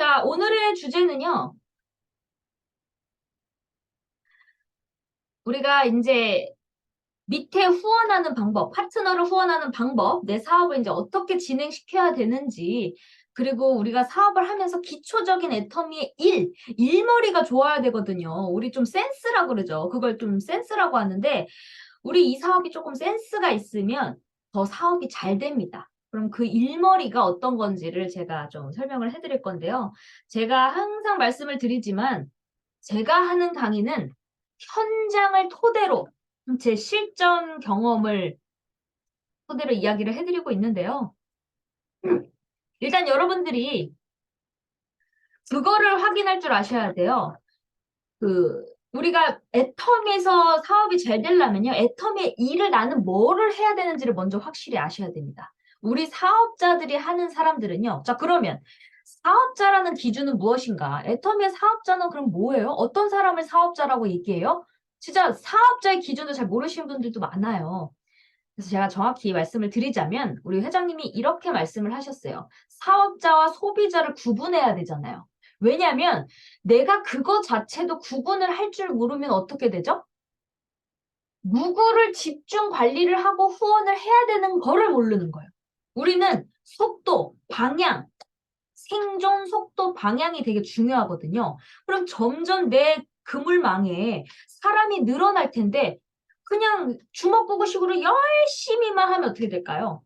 자, 오늘의 주제는요. 우리가 이제 밑에 후원하는 방법, 파트너를 후원하는 방법, 내 사업을 이제 어떻게 진행시켜야 되는지, 그리고 우리가 사업을 하면서 기초적인 애터미의 일머리가 좋아야 되거든요. 우리 좀 센스라고 그러죠. 그걸 좀 센스라고 하는데, 우리 이 사업이 조금 센스가 있으면 더 사업이 잘 됩니다. 그럼 그 일머리가 어떤 건지를 제가 좀 설명을 해드릴 건데요. 제가 항상 말씀을 드리지만, 제가 하는 강의는 현장을 토대로 제 실전 경험을 토대로 이야기를 해드리고 있는데요. 일단 여러분들이 그거를 확인할 줄 아셔야 돼요. 우리가 애텀에서 사업이 잘 되려면요. 애텀의 일을 나는 뭐를 해야 되는지를 먼저 확실히 아셔야 됩니다. 우리 사업자들이 하는 사람들은요. 자, 그러면 사업자라는 기준은 무엇인가? 애텀의 사업자는 그럼 뭐예요? 어떤 사람을 사업자라고 얘기해요? 진짜 사업자의 기준도 잘 모르시는 분들도 많아요. 그래서 제가 정확히 말씀을 드리자면 우리 회장님이 이렇게 말씀을 하셨어요. 사업자와 소비자를 구분해야 되잖아요. 왜냐하면 내가 그거 자체도 구분을 할 줄 모르면 어떻게 되죠? 누구를 집중 관리를 하고 후원을 해야 되는 거를 모르는 거예요. 우리는 속도, 방향, 생존 속도, 방향이 되게 중요하거든요. 그럼 점점 내 그물망에 사람이 늘어날 텐데 그냥 주먹구구식으로 열심히만 하면 어떻게 될까요?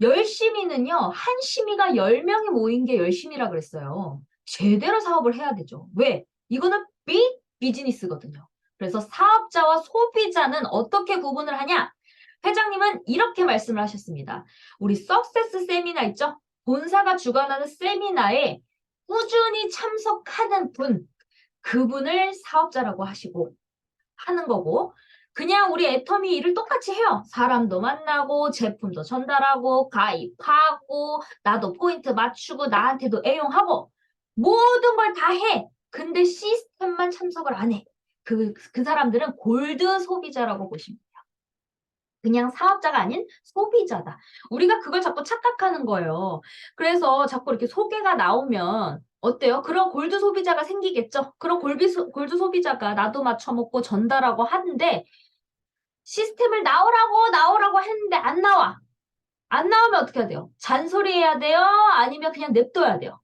열심히는요, 한 심의가 10명이 모인 게 열심히라 그랬어요. 제대로 사업을 해야 되죠. 왜? 이거는 빅 비즈니스거든요. 그래서 사업자와 소비자는 어떻게 구분을 하냐? 회장님은 이렇게 말씀을 하셨습니다. 우리 석세스 세미나 있죠? 본사가 주관하는 세미나에 꾸준히 참석하는 분, 그분을 사업자라고 하시고 하는 거고, 그냥 우리 애터미 일을 똑같이 해요. 사람도 만나고 제품도 전달하고 가입하고 나도 포인트 맞추고 나한테도 애용하고 모든 걸 다 해. 근데 시스템만 참석을 안 해. 그 사람들은 골드 소비자라고 보시면 돼요. 그냥 사업자가 아닌 소비자다. 우리가 그걸 자꾸 착각하는 거예요. 그래서 자꾸 이렇게 소개가 나오면 어때요? 그런 골드 소비자가 생기겠죠? 그런 골드 소비자가 나도 맞춰먹고 전달하고 하는데 시스템을 나오라고 했는데 안 나와. 안 나오면 어떻게 해야 돼요? 잔소리해야 돼요? 아니면 그냥 냅둬야 돼요?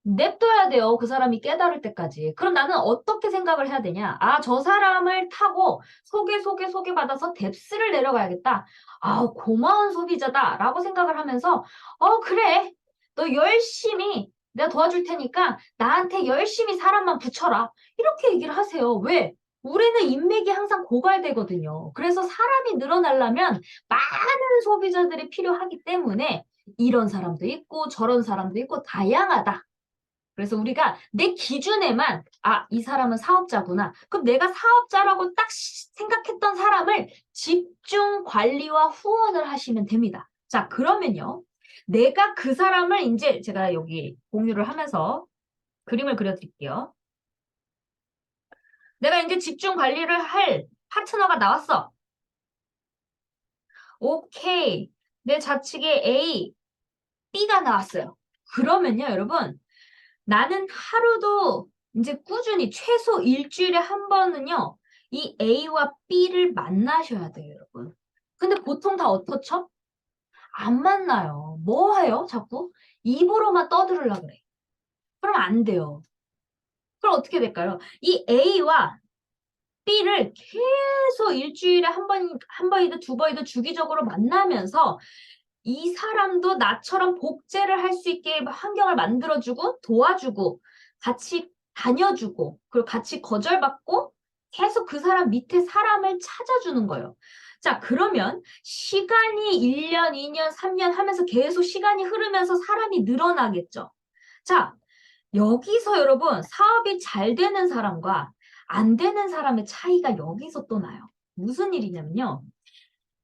냅둬야 돼요. 그 사람이 깨달을 때까지. 그럼 나는 어떻게 생각을 해야 되냐? 아, 저 사람을 타고 소개받아서 뎁스를 내려가야겠다. 아, 고마운 소비자다. 라고 생각을 하면서, 그래. 너 열심히 내가 도와줄 테니까 나한테 열심히 사람만 붙여라. 이렇게 얘기를 하세요. 왜? 우리는 인맥이 항상 고갈되거든요. 그래서 사람이 늘어나려면 많은 소비자들이 필요하기 때문에 이런 사람도 있고 저런 사람도 있고 다양하다. 그래서 우리가 내 기준에만 이 사람은 사업자구나. 그럼 내가 사업자라고 딱 생각했던 사람을 집중 관리와 후원을 하시면 됩니다. 자, 그러면요. 내가 그 사람을 이제 제가 여기 공유를 하면서 그림을 그려드릴게요. 내가 이제 집중 관리를 할 파트너가 나왔어. 오케이. 내 좌측에 A, B가 나왔어요. 그러면요, 여러분. 나는 하루도 이제 꾸준히 최소 일주일에 한 번은요. 이 A와 B를 만나셔야 돼요, 여러분. 근데 보통 다 어떻죠? 안 만나요. 뭐 해요? 자꾸 입으로만 떠들으려 그래. 그럼 안 돼요. 그럼 어떻게 될까요? 이 A와 B를 계속 일주일에 한 번이든 두 번이든 주기적으로 만나면서 이 사람도 나처럼 복제를 할 수 있게 환경을 만들어주고 도와주고 같이 다녀주고 그리고 같이 거절받고 계속 그 사람 밑에 사람을 찾아주는 거예요. 자, 그러면 시간이 1년, 2년, 3년 하면서 계속 시간이 흐르면서 사람이 늘어나겠죠. 자, 여기서 여러분 사업이 잘 되는 사람과 안 되는 사람의 차이가 여기서 또 나요. 무슨 일이냐면요.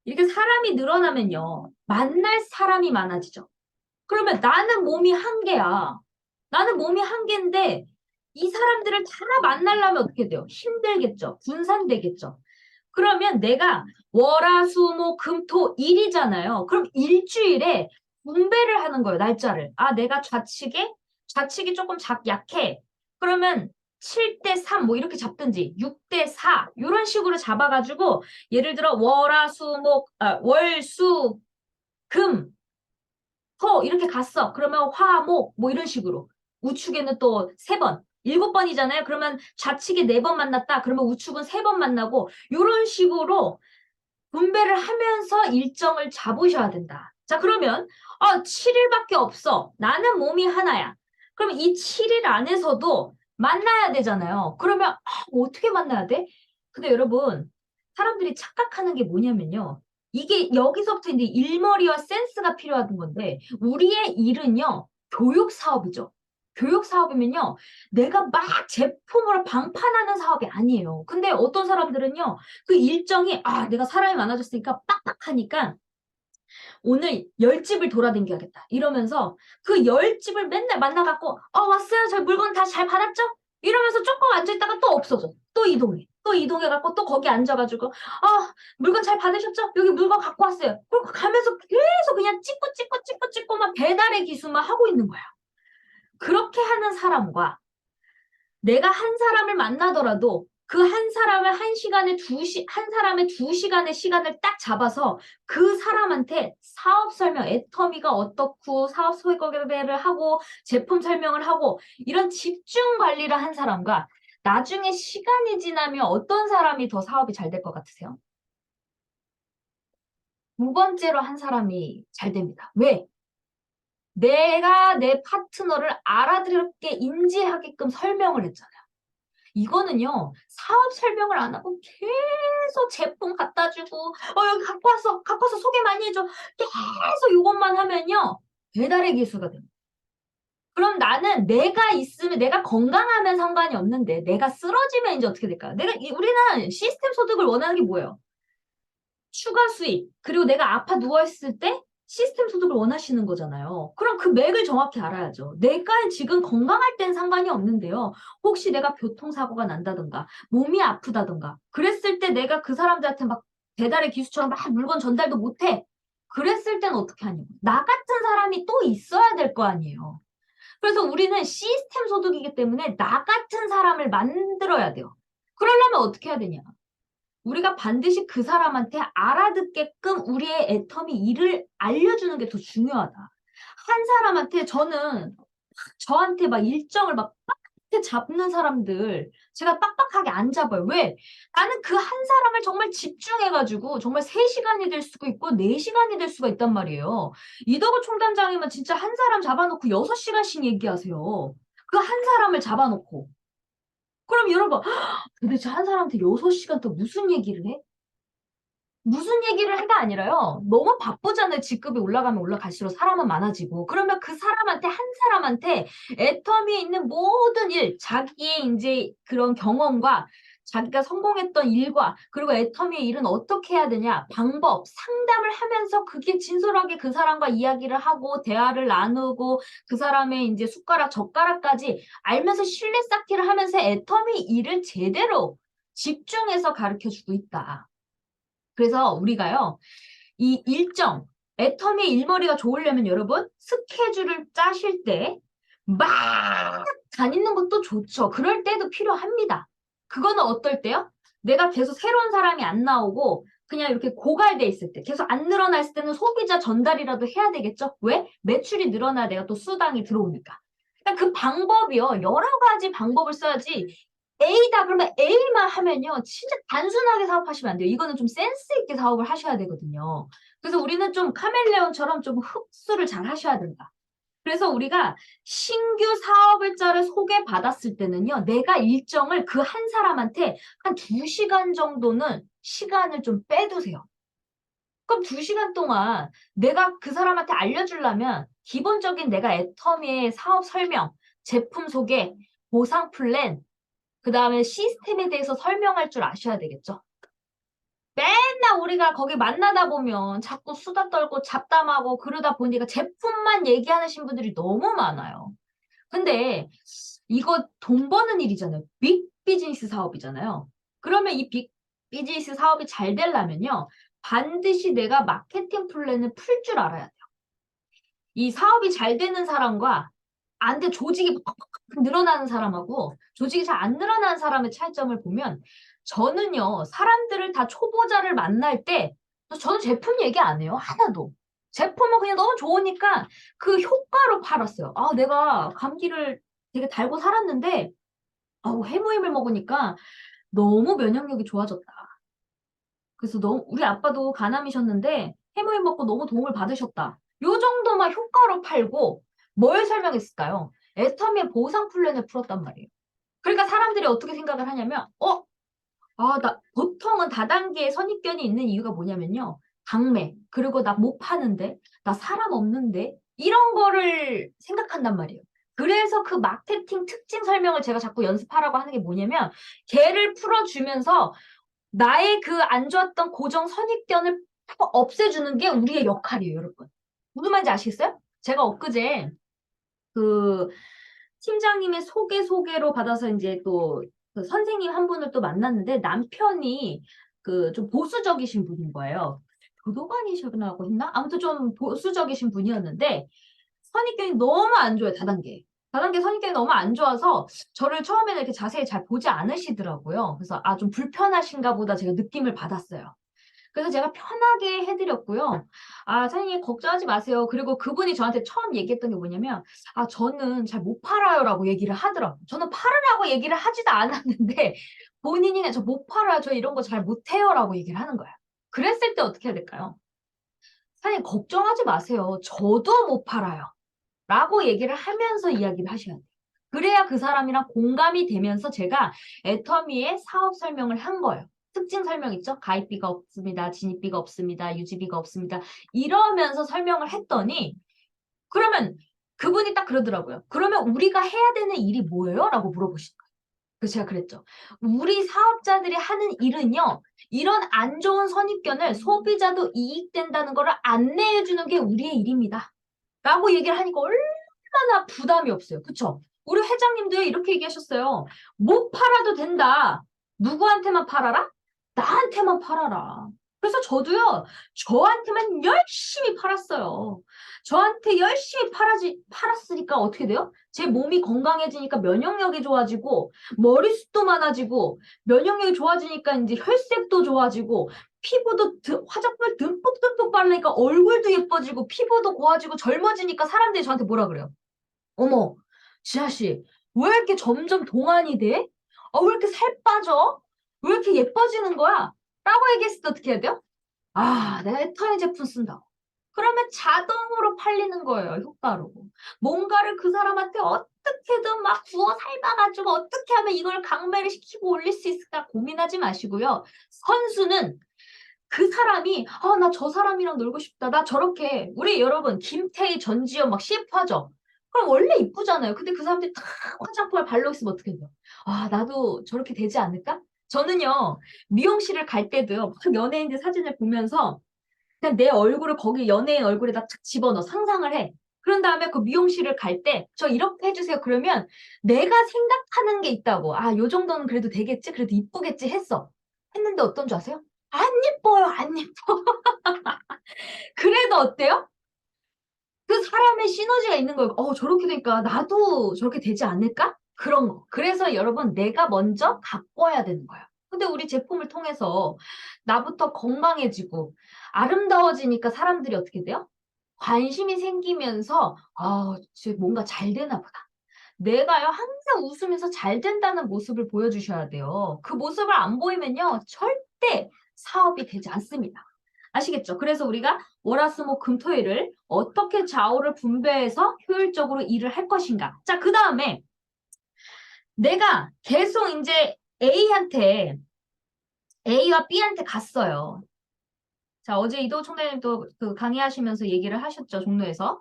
이렇게 사람이 늘어나면요. 만날 사람이 많아지죠. 그러면 나는 몸이 한 개야. 나는 몸이 한 개인데 이 사람들을 다 만나려면 어떻게 돼요? 힘들겠죠. 분산되겠죠. 그러면 내가 월화수목금토 일이잖아요. 그럼 일주일에 분배를 하는 거예요. 날짜를. 내가 좌측에 좌측이 조금 약해. 그러면 7대3 뭐 이렇게 잡든지 6대4 이런 식으로 잡아가지고 예를 들어 월, 수, 금, 토 이렇게 갔어. 그러면 화, 목 뭐 이런 식으로 우측에는 또 3번 7번이잖아요. 그러면 좌측에 4번 만났다. 그러면 우측은 3번 만나고 이런 식으로 분배를 하면서 일정을 잡으셔야 된다. 자, 그러면 7일밖에 없어. 나는 몸이 하나야. 그럼 이 7일 안에서도 만나야 되잖아요. 그러면 어떻게 만나야 돼? 근데 여러분, 사람들이 착각하는 게 뭐냐면요. 이게 여기서부터 이제 일머리와 센스가 필요한 건데 우리의 일은요. 교육 사업이죠. 교육 사업이면요. 내가 막 제품으로 방판하는 사업이 아니에요. 근데 어떤 사람들은요. 그 일정이 내가 사람이 많아졌으니까 빡빡하니까 오늘 10집을 돌아다녀야겠다 이러면서 그 10집을 맨날 만나갖고 왔어요. 저 물건 다 잘 받았죠? 이러면서 조금 앉아있다가 또 없어져. 또 이동해. 또 이동해갖고 또 거기 앉아가지고 물건 잘 받으셨죠? 여기 물건 갖고 왔어요. 그리고 가면서 계속 그냥 찍고만 배달의 기수만 하고 있는 거야. 그렇게 하는 사람과 내가 한 사람을 만나더라도 그 한 사람을 한 사람의 2시간의 시간을 딱 잡아서 그 사람한테 사업 설명, 애터미가 어떻고 사업 소개를 하고 제품 설명을 하고 이런 집중 관리를 한 사람과 나중에 시간이 지나면 어떤 사람이 더 사업이 잘 될 것 같으세요? 두 번째로 한 사람이 잘 됩니다. 왜? 내가 내 파트너를 알아듣게 인지하게끔 설명을 했잖아요. 이거는요, 사업 설명을 안 하고 계속 제품 갖다 주고, 여기 갖고 와서 소개 많이 해줘. 계속 이것만 하면요, 배달의 기수가 됩니다. 그럼 나는 내가 있으면, 내가 건강하면 상관이 없는데, 내가 쓰러지면 이제 어떻게 될까요? 우리는 시스템 소득을 원하는 게 뭐예요? 추가 수익, 그리고 내가 아파 누워있을 때 시스템 소득을 원하시는 거잖아요. 그럼 그 맥을 정확히 알아야죠. 내가 지금 건강할 땐 상관이 없는데요. 혹시 내가 교통사고가 난다든가, 몸이 아프다든가, 그랬을 때 내가 그 사람들한테 막 배달의 기수처럼 막 물건 전달도 못해. 그랬을 땐 어떻게 하냐고. 나 같은 사람이 또 있어야 될 거 아니에요. 그래서 우리는 시스템 소득이기 때문에 나 같은 사람을 만들어야 돼요. 그러려면 어떻게 해야 되냐. 우리가 반드시 그 사람한테 알아듣게끔 우리의 애터미 일을 알려주는 게 더 중요하다. 한 사람한테 저한테 막 일정을 막 빡빡하게 잡는 사람들 제가 빡빡하게 안 잡아요. 왜? 나는 그 한 사람을 정말 집중해가지고 정말 3시간이 될 수도 있고 4시간이 될 수가 있단 말이에요. 이덕우 총단장이면 진짜 한 사람 잡아놓고 6시간씩 얘기하세요. 그 한 사람을 잡아놓고. 그럼 여러분 도대체 한 사람한테 6시간 또 무슨 얘기를 해? 무슨 얘기를 해가 아니라요. 너무 바쁘잖아요. 직급이 올라가면 올라갈수록 사람은 많아지고. 그러면 그 사람한테, 한 사람한테 애터미에 있는 모든 일, 자기의 이제 그런 경험과 자기가 성공했던 일과 그리고 애터미의 일은 어떻게 해야 되냐, 방법, 상담을 하면서 그게 진솔하게 그 사람과 이야기를 하고 대화를 나누고 그 사람의 이제 숟가락, 젓가락까지 알면서 신뢰 쌓기를 하면서 애터미 일을 제대로 집중해서 가르쳐주고 있다. 그래서 우리가요, 이 일정, 애터미의 일머리가 좋으려면 여러분, 스케줄을 짜실 때 막 다니는 것도 좋죠. 그럴 때도 필요합니다. 그거는 어떨 때요? 내가 계속 새로운 사람이 안 나오고 그냥 이렇게 고갈돼 있을 때, 계속 안 늘어나 있을 때는 소비자 전달이라도 해야 되겠죠? 왜? 매출이 늘어나야 내가 또 수당이 들어오니까. 그러니까 그 방법이요. 여러 가지 방법을 써야지 A다 그러면 A만 하면요. 진짜 단순하게 사업하시면 안 돼요. 이거는 좀 센스 있게 사업을 하셔야 되거든요. 그래서 우리는 좀 카멜레온처럼 좀 흡수를 잘 하셔야 된다. 그래서 우리가 신규 사업을자를 소개받았을 때는요. 내가 일정을 그 한 사람한테 한 2시간 정도는 시간을 좀 빼두세요. 그럼 2시간 동안 내가 그 사람한테 알려주려면 기본적인 내가 애터미의 사업 설명, 제품 소개, 보상 플랜, 그 다음에 시스템에 대해서 설명할 줄 아셔야 되겠죠. 맨날 우리가 거기 만나다 보면 자꾸 수다 떨고 잡담하고 그러다 보니까 제품만 얘기하시는 분들이 너무 많아요. 근데 이거 돈 버는 일이잖아요. 빅 비즈니스 사업이잖아요. 그러면 이 빅 비즈니스 사업이 잘 되려면요. 반드시 내가 마케팅 플랜을 풀 줄 알아야 돼요. 이 사업이 잘 되는 사람과 안 돼, 조직이 팍팍팍 늘어나는 사람하고 조직이 잘 안 늘어나는 사람의 차이점을 보면 저는요, 사람들을 다 초보자를 만날 때 저는 제품 얘기 안 해요. 하나도. 제품은 그냥 너무 좋으니까 그 효과로 팔았어요. 아, 내가 감기를 되게 달고 살았는데 해무임을 먹으니까 너무 면역력이 좋아졌다. 그래서 너무 우리 아빠도 간암이셨는데 해무임 먹고 너무 도움을 받으셨다. 요 정도만 효과로 팔고 뭘 설명했을까요? 애터미의 보상 플랜을 풀었단 말이에요. 그러니까 사람들이 어떻게 생각을 하냐면 보통은 다단계에 선입견이 있는 이유가 뭐냐면요. 강매, 그리고 나 못 파는데, 나 사람 없는데, 이런 거를 생각한단 말이에요. 그래서 그 마케팅 특징 설명을 제가 자꾸 연습하라고 하는 게 뭐냐면, 걔를 풀어주면서 나의 그 안 좋았던 고정 선입견을 없애주는 게 우리의 역할이에요, 여러분. 무슨 말인지 아시겠어요? 제가 엊그제 그 팀장님의 소개로 받아서 이제 또그 선생님 한 분을 또 만났는데 남편이 그 좀 보수적이신 분인 거예요. 교도관이셨나고 했나? 아무튼 좀 보수적이신 분이었는데 선입견이 너무 안 좋아요, 다단계. 다단계 선입견이 너무 안 좋아서 저를 처음에는 이렇게 자세히 잘 보지 않으시더라고요. 그래서 좀 불편하신가 보다 제가 느낌을 받았어요. 그래서 제가 편하게 해드렸고요. 사장님 걱정하지 마세요. 그리고 그분이 저한테 처음 얘기했던 게 뭐냐면, 저는 잘 못 팔아요라고 얘기를 하더라고요. 저는 팔으라고 얘기를 하지도 않았는데, 본인이 저 못 팔아요. 저 이런 거 잘 못해요라고 얘기를 하는 거예요. 그랬을 때 어떻게 해야 될까요? 사장님 걱정하지 마세요. 저도 못 팔아요. 라고 얘기를 하면서 이야기를 하셔야 돼요. 그래야 그 사람이랑 공감이 되면서 제가 애터미의 사업 설명을 한 거예요. 특징 설명 있죠? 가입비가 없습니다. 진입비가 없습니다. 유지비가 없습니다. 이러면서 설명을 했더니 그러면 그분이 딱 그러더라고요. 그러면 우리가 해야 되는 일이 뭐예요? 라고 물어보시는 거예요. 그래서 제가 그랬죠. 우리 사업자들이 하는 일은요. 이런 안 좋은 선입견을 소비자도 이익된다는 걸 안내해 주는 게 우리의 일입니다. 라고 얘기를 하니까 얼마나 부담이 없어요. 그쵸? 우리 회장님도 이렇게 얘기하셨어요. 못 팔아도 된다. 누구한테만 팔아라? 나한테만 팔아라. 그래서 저도요, 저한테만 열심히 팔았어요. 저한테 열심히 팔았으니까 어떻게 돼요? 제 몸이 건강해지니까 면역력이 좋아지고, 머리숱도 많아지고, 면역력이 좋아지니까 이제 혈색도 좋아지고, 피부도 화장품을 듬뿍듬뿍 바르니까 얼굴도 예뻐지고 피부도 고와지고 젊어지니까 사람들이 저한테 뭐라 그래요? 어머, 지아씨, 왜 이렇게 점점 동안이 돼? 왜 이렇게 살 빠져? 왜 이렇게 예뻐지는 거야? 라고 얘기했을 때 어떻게 해야 돼요? 내가 애터미 제품 쓴다. 그러면 자동으로 팔리는 거예요, 효과로. 뭔가를 그 사람한테 어떻게든 막 구워 삶아가지고 어떻게 하면 이걸 강매를 시키고 올릴 수 있을까 고민하지 마시고요. 선수는 그 사람이 나 저 사람이랑 놀고 싶다. 나 저렇게 우리 여러분 김태희, 전지현 막 CF 하죠. 그럼 원래 이쁘잖아요. 근데 그 사람들이 다 화장품을 바르고 있으면 어떻게 돼요? 나도 저렇게 되지 않을까? 저는요 미용실을 갈 때도요 막 연예인들 사진을 보면서 그냥 내 얼굴을 거기 연예인 얼굴에다 탁 집어넣어 상상을 해. 그런 다음에 그 미용실을 갈 때 저 이렇게 해주세요. 그러면 내가 생각하는 게 있다고. 요 정도는 그래도 되겠지? 그래도 이쁘겠지? 했어. 했는데 어떤 줄 아세요? 안 예뻐요. 안 예뻐. 그래도 어때요? 그 사람의 시너지가 있는 거예요. 저렇게 되니까 나도 저렇게 되지 않을까? 그런 거. 그래서 여러분 내가 먼저 갖고 와야 되는 거예요. 근데 우리 제품을 통해서 나부터 건강해지고 아름다워지니까 사람들이 어떻게 돼요? 관심이 생기면서 뭔가 잘 되나 보다. 내가요 항상 웃으면서 잘 된다는 모습을 보여주셔야 돼요. 그 모습을 안 보이면요 절대 사업이 되지 않습니다. 아시겠죠? 그래서 우리가 월화수목금토일을 어떻게 좌우를 분배해서 효율적으로 일을 할 것인가. 자, 그 다음에 내가 계속 이제 A와 B한테 갔어요. 자, 어제 이도 총장님도 그 강의하시면서 얘기를 하셨죠, 종로에서.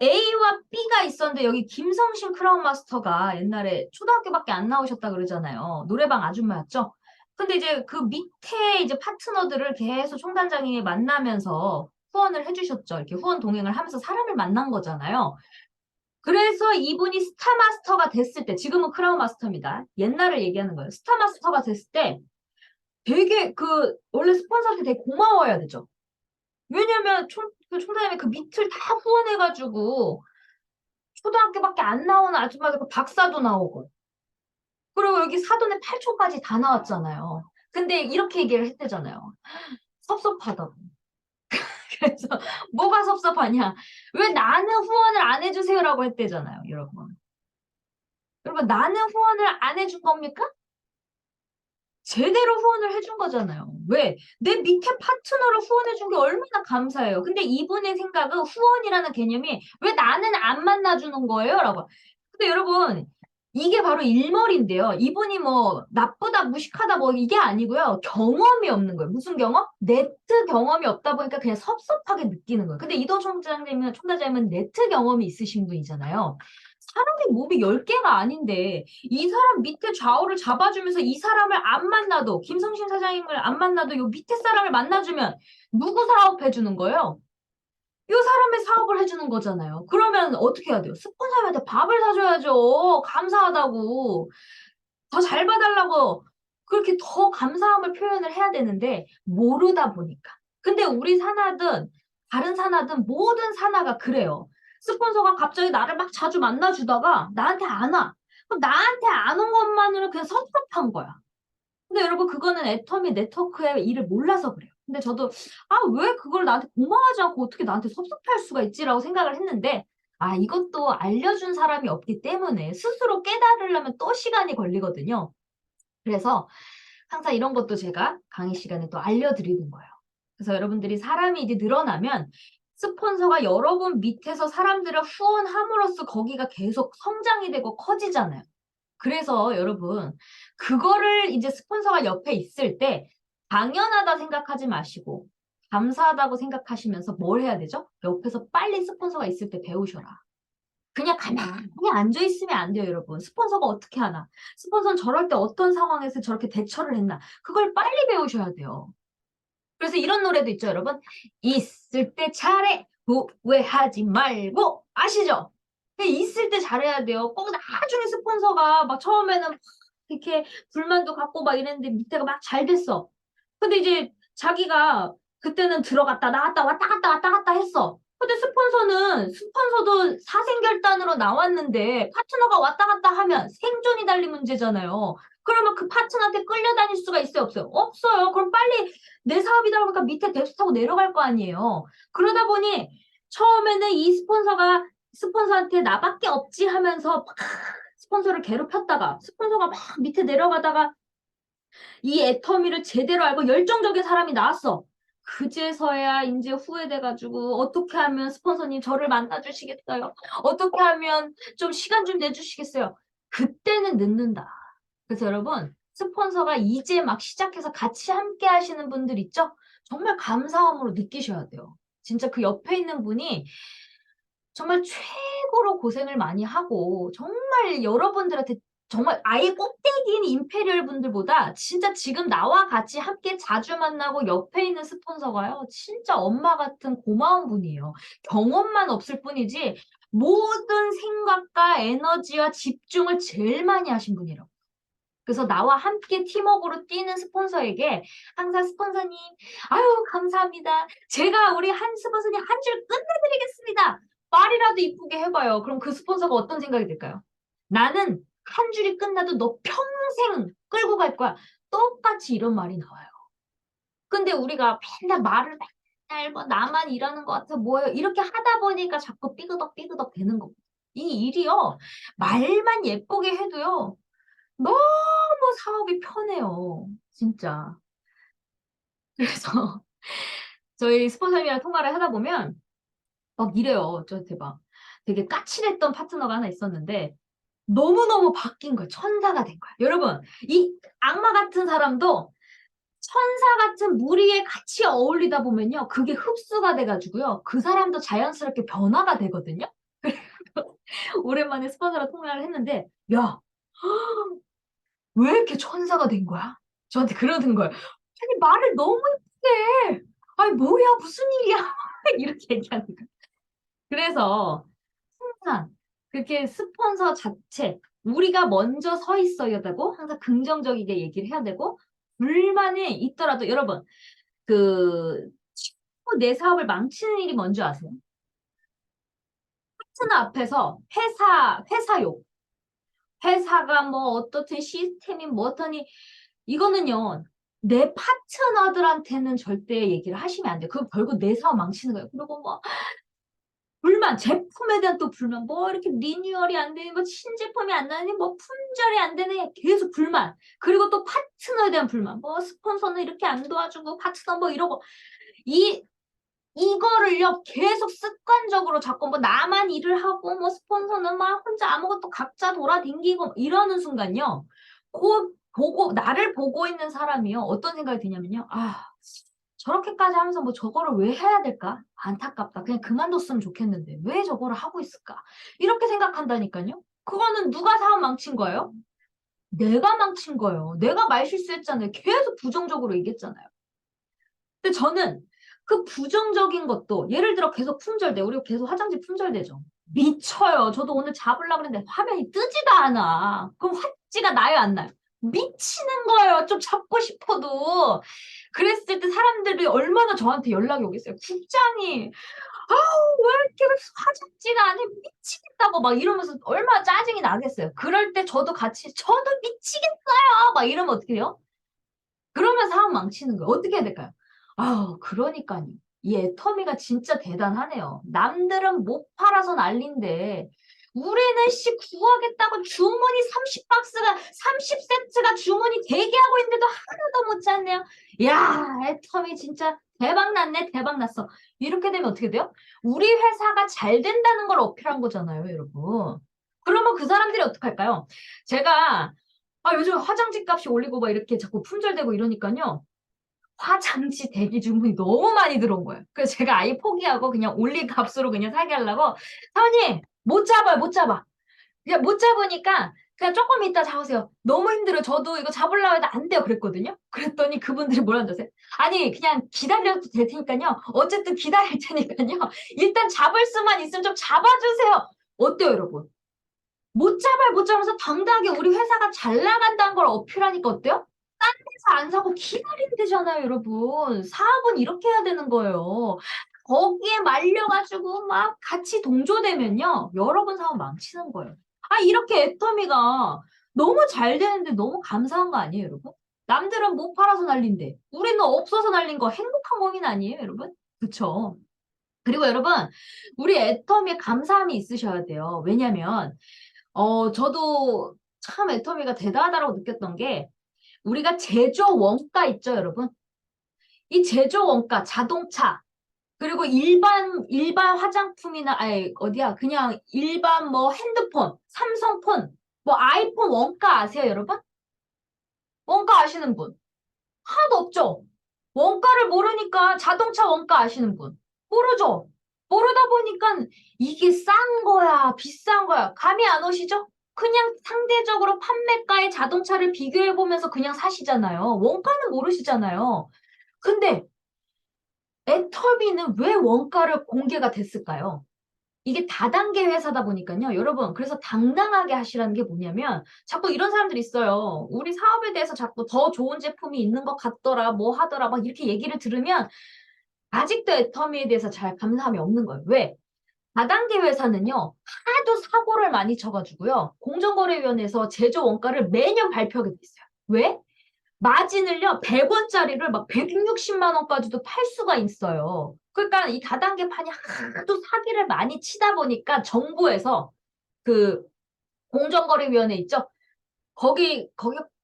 A와 B가 있었는데 여기 김성신 크라운 마스터가 옛날에 초등학교밖에 안 나오셨다 그러잖아요. 노래방 아줌마였죠. 근데 이제 그 밑에 이제 파트너들을 계속 총단장이 만나면서 후원을 해주셨죠. 이렇게 후원 동행을 하면서 사람을 만난 거잖아요. 그래서 이분이 스타마스터가 됐을 때, 지금은 크라운 마스터입니다. 옛날을 얘기하는 거예요. 스타마스터가 됐을 때 되게 원래 스폰서한테 되게 고마워야 되죠. 왜냐면 총단장이 그 밑을 다 후원해가지고 초등학교밖에 안 나오는 아줌마들 그 박사도 나오고. 그리고 여기 사돈의 8초까지 다 나왔잖아요. 근데 이렇게 얘기를 했대잖아요. 섭섭하다고. 그래서 뭐가 섭섭하냐? 왜 나는 후원을 안 해주세요라고 했대잖아요, 여러분. 여러분, 나는 후원을 안 해준 겁니까? 제대로 후원을 해준 거잖아요. 왜? 내 밑에 파트너를 후원해준 게 얼마나 감사해요. 근데 이분의 생각은 후원이라는 개념이 왜 나는 안 만나주는 거예요? 라고. 근데 여러분, 이게 바로 일머리인데요. 이분이 뭐 나쁘다, 무식하다 뭐 이게 아니고요. 경험이 없는 거예요. 무슨 경험? 네트 경험이 없다 보니까 그냥 섭섭하게 느끼는 거예요. 근데 이도 총장님은 네트 경험이 있으신 분이잖아요. 사람의 몸이 10개가 아닌데 이 사람 밑에 좌우를 잡아주면서 이 사람을 안 만나도 김성신 사장님을 안 만나도 요 밑에 사람을 만나주면 누구 사업해주는 거예요? 요 사람의 사업을 해주는 거잖아요. 그러면 어떻게 해야 돼요? 스폰서한테 밥을 사줘야죠. 감사하다고. 더 잘 봐달라고. 그렇게 더 감사함을 표현을 해야 되는데 모르다 보니까. 근데 우리 산하든 다른 산하든 모든 산하가 그래요. 스폰서가 갑자기 나를 막 자주 만나주다가 나한테 안 와. 그럼 나한테 안 온 것만으로 그냥 섭섭한 거야. 근데 여러분 그거는 애터미 네트워크의 일을 몰라서 그래요. 근데 저도 아, 왜 그걸 나한테 고마워하지 않고 어떻게 나한테 섭섭할 수가 있지라고 생각을 했는데 아, 이것도 알려준 사람이 없기 때문에 스스로 깨달으려면 또 시간이 걸리거든요. 그래서 항상 이런 것도 제가 강의 시간에 또 알려드리는 거예요. 그래서 여러분들이 사람이 이제 늘어나면 스폰서가 여러분 밑에서 사람들을 후원함으로써 거기가 계속 성장이 되고 커지잖아요. 그래서 여러분 그거를 이제 스폰서가 옆에 있을 때 당연하다 생각하지 마시고 감사하다고 생각하시면서 뭘 해야 되죠? 옆에서 빨리 스폰서가 있을 때 배우셔라. 그냥 가만히 앉아 있으면 안 돼요, 여러분. 스폰서가 어떻게 하나? 스폰서는 저럴 때 어떤 상황에서 저렇게 대처를 했나? 그걸 빨리 배우셔야 돼요. 그래서 이런 노래도 있죠, 여러분. 있을 때 잘해. 후회하지 말고. 아시죠? 있을 때 잘해야 돼요. 꼭 나중에 스폰서가 막 처음에는 막 이렇게 불만도 갖고 막 이랬는데 밑에가 막 잘 됐어. 근데 이제 자기가 그때는 들어갔다 나왔다 왔다 갔다 왔다 갔다 했어. 근데 스폰서도 사생결단으로 나왔는데 파트너가 왔다 갔다 하면 생존이 달린 문제잖아요. 그러면 그 파트너한테 끌려다닐 수가 있어요, 없어요? 없어요. 그럼 빨리 내 사업이다 보니까 밑에 대수 타고 내려갈 거 아니에요. 그러다 보니 처음에는 이 스폰서한테 나밖에 없지 하면서 막 스폰서를 괴롭혔다가 스폰서가 막 밑에 내려가다가 이 애터미를 제대로 알고 열정적인 사람이 나왔어. 그제서야 이제 후회돼가지고 어떻게 하면 스폰서님 저를 만나주시겠어요? 어떻게 하면 좀 시간 좀 내주시겠어요? 그때는 늦는다. 그래서 여러분 스폰서가 이제 막 시작해서 같이 함께 하시는 분들 있죠? 정말 감사함으로 느끼셔야 돼요. 진짜 그 옆에 있는 분이 정말 최고로 고생을 많이 하고 정말 여러분들한테 정말 아예 꼭대기인 임페리얼 분들보다 진짜 지금 나와 같이 함께 자주 만나고 옆에 있는 스폰서가요. 진짜 엄마 같은 고마운 분이에요. 경험만 없을 뿐이지 모든 생각과 에너지와 집중을 제일 많이 하신 분이라고. 그래서 나와 함께 팀워크로 뛰는 스폰서에게 항상 스폰서님, 아유, 감사합니다. 제가 우리 한 스폰서님 한 줄 끝내드리겠습니다. 말이라도 이쁘게 해봐요. 그럼 그 스폰서가 어떤 생각이 들까요? 나는 한 줄이 끝나도 너 평생 끌고 갈 거야. 똑같이 이런 말이 나와요. 근데 우리가 맨날 말을 맨날 뭐 나만 일하는 것 같아 뭐예요. 이렇게 하다 보니까 자꾸 삐그덕 되는 거고. 이 일이요. 말만 예쁘게 해도요. 너무 사업이 편해요. 진짜. 그래서 저희 스폰서님이랑 통화를 하다 보면 막 이래요. 저한테 막 되게 까칠했던 파트너가 하나 있었는데 너무너무 바뀐 거예요. 천사가 된 거예요. 여러분, 이 악마 같은 사람도 천사 같은 무리에 같이 어울리다 보면요. 그게 흡수가 돼가지고요. 그 사람도 자연스럽게 변화가 되거든요. 오랜만에 스폰서랑 통화를 했는데 야, 왜 이렇게 천사가 된 거야? 저한테 그러는 거예요. 아니, 말을 너무 예쁘게. 아니, 뭐야, 무슨 일이야. 이렇게 얘기하는 거예요. 그래서 항상 그렇게 스폰서 자체, 우리가 먼저 서 있어야 되고, 항상 긍정적이게 얘기를 해야 되고, 불만이 있더라도, 여러분, 그, 내 사업을 망치는 일이 뭔지 아세요? 파트너 앞에서 회사 욕. 회사가 뭐 어떻든 시스템이 뭐 어떠니 이거는요. 내 파트너들한테는 절대 얘기를 하시면 안 돼요. 그거 결국 내 사업 망치는 거예요. 그리고 뭐 불만, 제품에 대한 또 불만, 뭐 이렇게 리뉴얼이 안 되니, 뭐 신제품이 안 나니, 뭐 품절이 안 되니, 계속 불만. 그리고 또 파트너에 대한 불만, 뭐 스폰서는 이렇게 안 도와주고, 파트너 뭐 이러고. 이거를요, 계속 습관적으로 자꾸 뭐 나만 일을 하고, 뭐 스폰서는 막 혼자 아무것도 각자 돌아댕기고 이러는 순간요, 나를 보고 있는 사람이요, 어떤 생각이 드냐면요, 아, 저렇게까지 하면서 뭐 저거를 왜 해야 될까? 안타깝다. 그냥 그만뒀으면 좋겠는데, 왜 저거를 하고 있을까? 이렇게 생각한다니까요. 그거는 누가 사업 망친 거예요? 내가 망친 거예요. 내가 말 실수했잖아요. 계속 부정적으로 얘기했잖아요. 근데 저는 그 부정적인 것도 예를 들어 계속 품절돼. 우리가 계속 화장지 품절되죠. 미쳐요. 저도 오늘 잡으려고 그랬는데 화면이 뜨지도 않아. 그럼 화찌가 나요, 안 나요? 미치는 거예요. 좀 잡고 싶어도. 그랬을 때 사람들이 얼마나 저한테 연락이 오겠어요. 국장이 아우 왜 이렇게 화장지가 안 해 미치겠다고 막 이러면서 얼마나 짜증이 나겠어요. 그럴 때 저도 미치겠어요. 막 이러면 어떻게 돼요? 그러면 사업 망치는 거예요. 어떻게 해야 될까요? 아우, 그러니까요. 이 애터미가 진짜 대단하네요. 남들은 못 팔아서 난린데 우리는 구하겠다고 주문이 30박스가 30세트가 주문이 대기하고 있는데도 하나도 못 잤네요. 야, 애터미 진짜 대박 났네. 대박 났어. 이렇게 되면 어떻게 돼요? 우리 회사가 잘 된다는 걸 어필한 거잖아요, 여러분. 그러면 그 사람들이 어떡할까요? 제가 요즘 화장지 값이 올리고 막 이렇게 자꾸 품절되고 이러니까요. 화장지 대기 주문이 너무 많이 들어온 거예요. 그래서 제가 아예 포기하고 그냥 올린 값으로 그냥 사게 하려고 사모님 못 잡아요. 못 잡아. 그냥 못 잡으니까 그냥 조금 이따 잡으세요. 너무 힘들어요. 저도 이거 잡으려고 해도 안 돼요. 그랬거든요. 그랬더니 그분들이 뭐라는 줄 아세요? 아니 그냥 기다려도 될 테니까요. 어쨌든 기다릴 테니까요. 일단 잡을 수만 있으면 좀 잡아주세요. 어때요 여러분? 못 잡아요. 못 잡아서 당당하게 우리 회사가 잘 나간다는 걸 어필하니까 어때요? 딴 데서 안 사고 기다리면 되잖아요, 여러분. 사업은 이렇게 해야 되는 거예요. 거기에 말려가지고 막 같이 동조되면요. 여러분 사업 망치는 거예요. 이렇게 애터미가 너무 잘 되는데 너무 감사한 거 아니에요, 여러분? 남들은 못 팔아서 난린데 우리는 없어서 난린 거 행복한 고민 아니에요, 여러분? 그쵸? 그리고 여러분, 우리 애터미에 감사함이 있으셔야 돼요. 왜냐면 저도 참 애터미가 대단하다고 느꼈던 게 우리가 제조 원가 있죠, 여러분? 이 제조 원가, 자동차, 그리고 일반 화장품이나, 어디야, 그냥 일반 뭐 핸드폰, 삼성폰, 뭐 아이폰 원가 아세요, 여러분? 원가 아시는 분? 하나도 없죠? 원가를 모르니까 자동차 원가 아시는 분? 모르죠? 모르다 보니까 이게 싼 거야, 비싼 거야, 감이 안 오시죠? 그냥 상대적으로 판매가의 자동차를 비교해보면서 그냥 사시잖아요. 원가는 모르시잖아요. 근데 애터미는 왜 원가를 공개가 됐을까요? 이게 다단계 회사다 보니까요. 여러분, 그래서 당당하게 하시라는 게 뭐냐면 자꾸 이런 사람들이 있어요. 우리 사업에 대해서 자꾸 더 좋은 제품이 있는 것 같더라, 뭐 하더라, 막 이렇게 얘기를 들으면 아직도 애터미에 대해서 잘 감사함이 없는 거예요. 왜? 다단계 회사는요, 하도 사고를 많이 쳐가지고요. 공정거래위원회에서 제조 원가를 매년 발표하게 돼 있어요. 왜? 마진을요, 100원짜리를 막 160만 원까지도 팔 수가 있어요. 그러니까 이 다단계 판이 하도 사기를 많이 치다 보니까 정부에서 그 공정거래위원회 있죠? 거기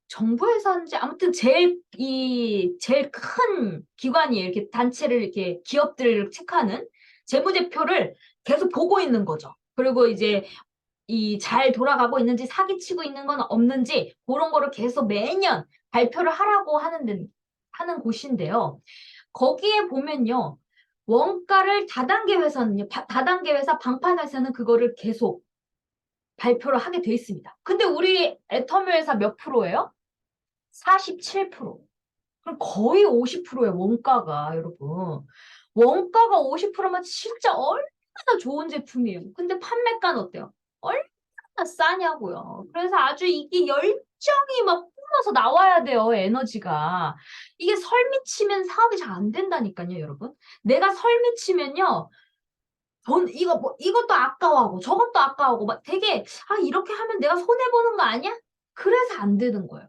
정부에서인지 아무튼 제일 큰 기관이에요. 이렇게 단체를 이렇게 기업들을 체크하는 재무제표를 계속 보고 있는 거죠. 그리고 이제 이 잘 돌아가고 있는지 사기치고 있는 건 없는지 그런 거를 계속 매년 발표를 하라고 하는 곳인데요. 거기에 보면요. 원가를 다단계 회사는요. 다단계 회사, 방판 회사는 그거를 계속 발표를 하게 돼 있습니다. 근데 우리 애터미 회사 몇 프로예요? 47%. 그럼 거의 50%예요, 원가가, 여러분. 원가가 50%면 진짜 얼마나 좋은 제품이에요. 근데 판매가는 어때요? 얼마나 싸냐고요. 그래서 아주 이게 열정이 막 뿜어서 나와야 돼요, 에너지가. 이게 설미치면 사업이 잘 안 된다니까요, 여러분. 내가 설미치면요, 이것도 아까워하고 저것도 아까워하고 막 되게 이렇게 하면 내가 손해보는 거 아니야? 그래서 안 되는 거예요.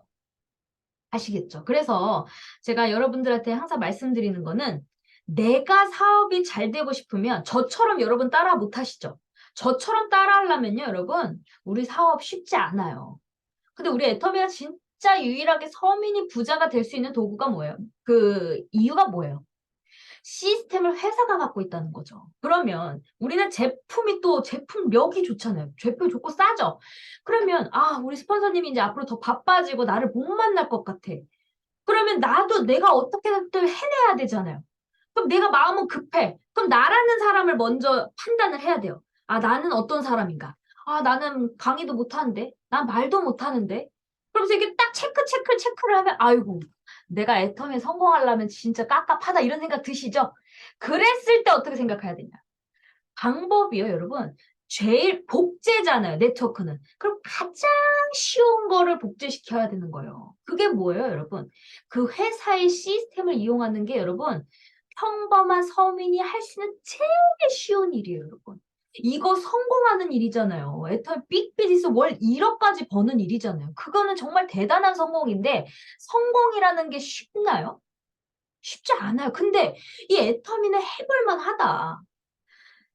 아시겠죠? 그래서 제가 여러분들한테 항상 말씀드리는 거는 내가 사업이 잘 되고 싶으면 저처럼 여러분 따라 못 하시죠? 저처럼 따라 하려면요, 여러분, 우리 사업 쉽지 않아요. 근데 우리 애터미가 진짜 유일하게 서민이 부자가 될 수 있는 도구가 뭐예요? 그 이유가 뭐예요? 시스템을 회사가 갖고 있다는 거죠. 그러면 우리는 제품이 또 제품력이 좋잖아요. 제품이 좋고 싸죠. 그러면 우리 스폰서님이 이제 앞으로 더 바빠지고 나를 못 만날 것 같아. 그러면 나도 내가 어떻게든 해내야 되잖아요. 그럼 내가 마음은 급해. 그럼 나라는 사람을 먼저 판단을 해야 돼요. 나는 어떤 사람인가? 나는 강의도 못하는데? 난 말도 못하는데? 그러면서 이렇게 딱 체크를 하면, 아이고, 내가 애텀에 성공하려면 진짜 깝깝하다 이런 생각 드시죠? 그랬을 때 어떻게 생각해야 되냐? 방법이요, 여러분. 제일 복제잖아요, 네트워크는. 그럼 가장 쉬운 거를 복제시켜야 되는 거예요. 그게 뭐예요, 여러분? 그 회사의 시스템을 이용하는 게 여러분, 평범한 서민이 할 수 있는 제일 쉬운 일이에요, 여러분. 이거 성공하는 일이잖아요. 애터미 빅비즈니스 월 1억까지 버는 일이잖아요. 그거는 정말 대단한 성공인데 성공이라는 게 쉽나요? 쉽지 않아요. 근데 이 애터미는 해볼만 하다.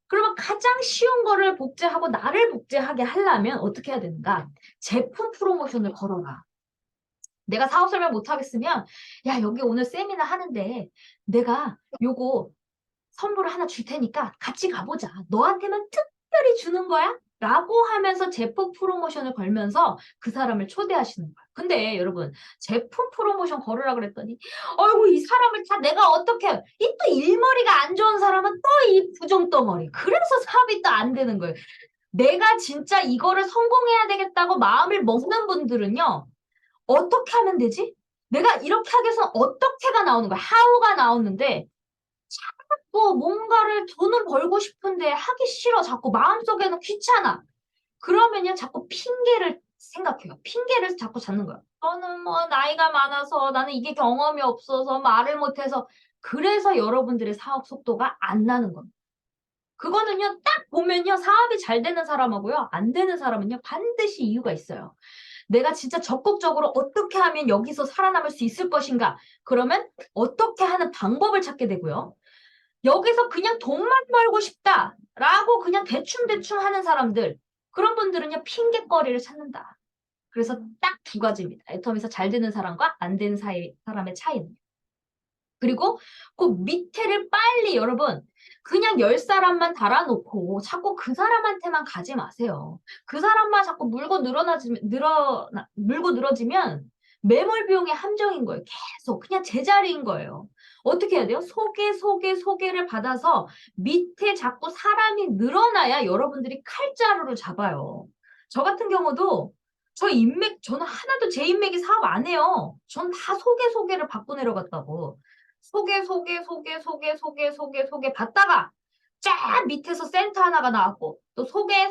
그러면 가장 쉬운 거를 복제하고 나를 복제하게 하려면 어떻게 해야 되는가? 제품 프로모션을 걸어라. 내가 사업 설명 못 하겠으면 야, 여기 오늘 세미나 하는데 내가 요거 선물을 하나 줄 테니까 같이 가보자. 너한테만 특별히 주는 거야? 라고 하면서 제품 프로모션을 걸면서 그 사람을 초대하시는 거야. 근데 여러분, 제품 프로모션 걸으라 그랬더니 어이구, 이 사람을 다 내가 어떻게 이 또 일머리가 안 좋은 사람은 또 이 부정덩어리. 그래서 사업이 또 안 되는 거예요. 내가 진짜 이거를 성공해야 되겠다고 마음을 먹는 분들은요. 어떻게 하면 되지? 내가 이렇게 하기 위해서 어떻게가 나오는 거야. how가 나오는데 자꾸 뭔가를 돈을 벌고 싶은데 하기 싫어. 자꾸 마음속에는 귀찮아. 그러면요, 자꾸 핑계를 생각해요. 핑계를 자꾸 찾는 거야. 너는 뭐 나이가 많아서 나는 이게 경험이 없어서 말을 못해서 그래서 여러분들의 사업 속도가 안 나는 겁니다. 그거는요, 딱 보면요, 사업이 잘 되는 사람하고요, 안 되는 사람은요, 반드시 이유가 있어요. 내가 진짜 적극적으로 어떻게 하면 여기서 살아남을 수 있을 것인가? 그러면 어떻게 하는 방법을 찾게 되고요. 여기서 그냥 돈만 벌고 싶다라고 그냥 대충대충 하는 사람들, 그런 분들은요, 핑계거리를 찾는다. 그래서 딱 두 가지입니다. 애텀에서 잘 되는 사람과 안 되는 사람의 차이는. 그리고 그 밑에를 빨리 여러분, 그냥 10사람만 달아놓고 자꾸 그 사람한테만 가지 마세요. 그 사람만 자꾸 물고 늘어지면 매몰 비용의 함정인 거예요. 계속 그냥 제자리인 거예요. 어떻게 해야 돼요? 소개를 받아서 밑에 자꾸 사람이 늘어나야 여러분들이 칼자루를 잡아요. 저 같은 경우도 저는 하나도 제 인맥이 사업 안 해요. 전 다 소개를 받고 내려갔다고. 소개 받다가 쫙 밑에서 센터 하나가 나왔고 또 소개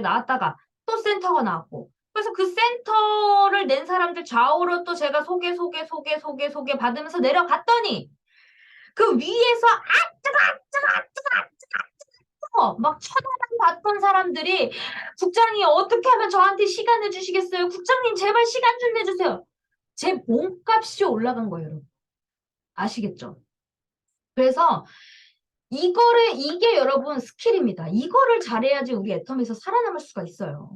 나왔다가 또 센터가 나왔고 그래서 그 센터를 낸 사람들 좌우로 또 제가 소개 받으면서 내려갔더니 그 위에서 막 쳐다봤던 사람들이 국장님 어떻게 하면 저한테 시간 내주시겠어요? 국장님 제발 시간 좀 내주세요. 제 몸값이 올라간 거예요, 여러분. 아시겠죠? 그래서 이게 여러분 스킬입니다. 이거를 잘해야지 우리 애텀에서 살아남을 수가 있어요.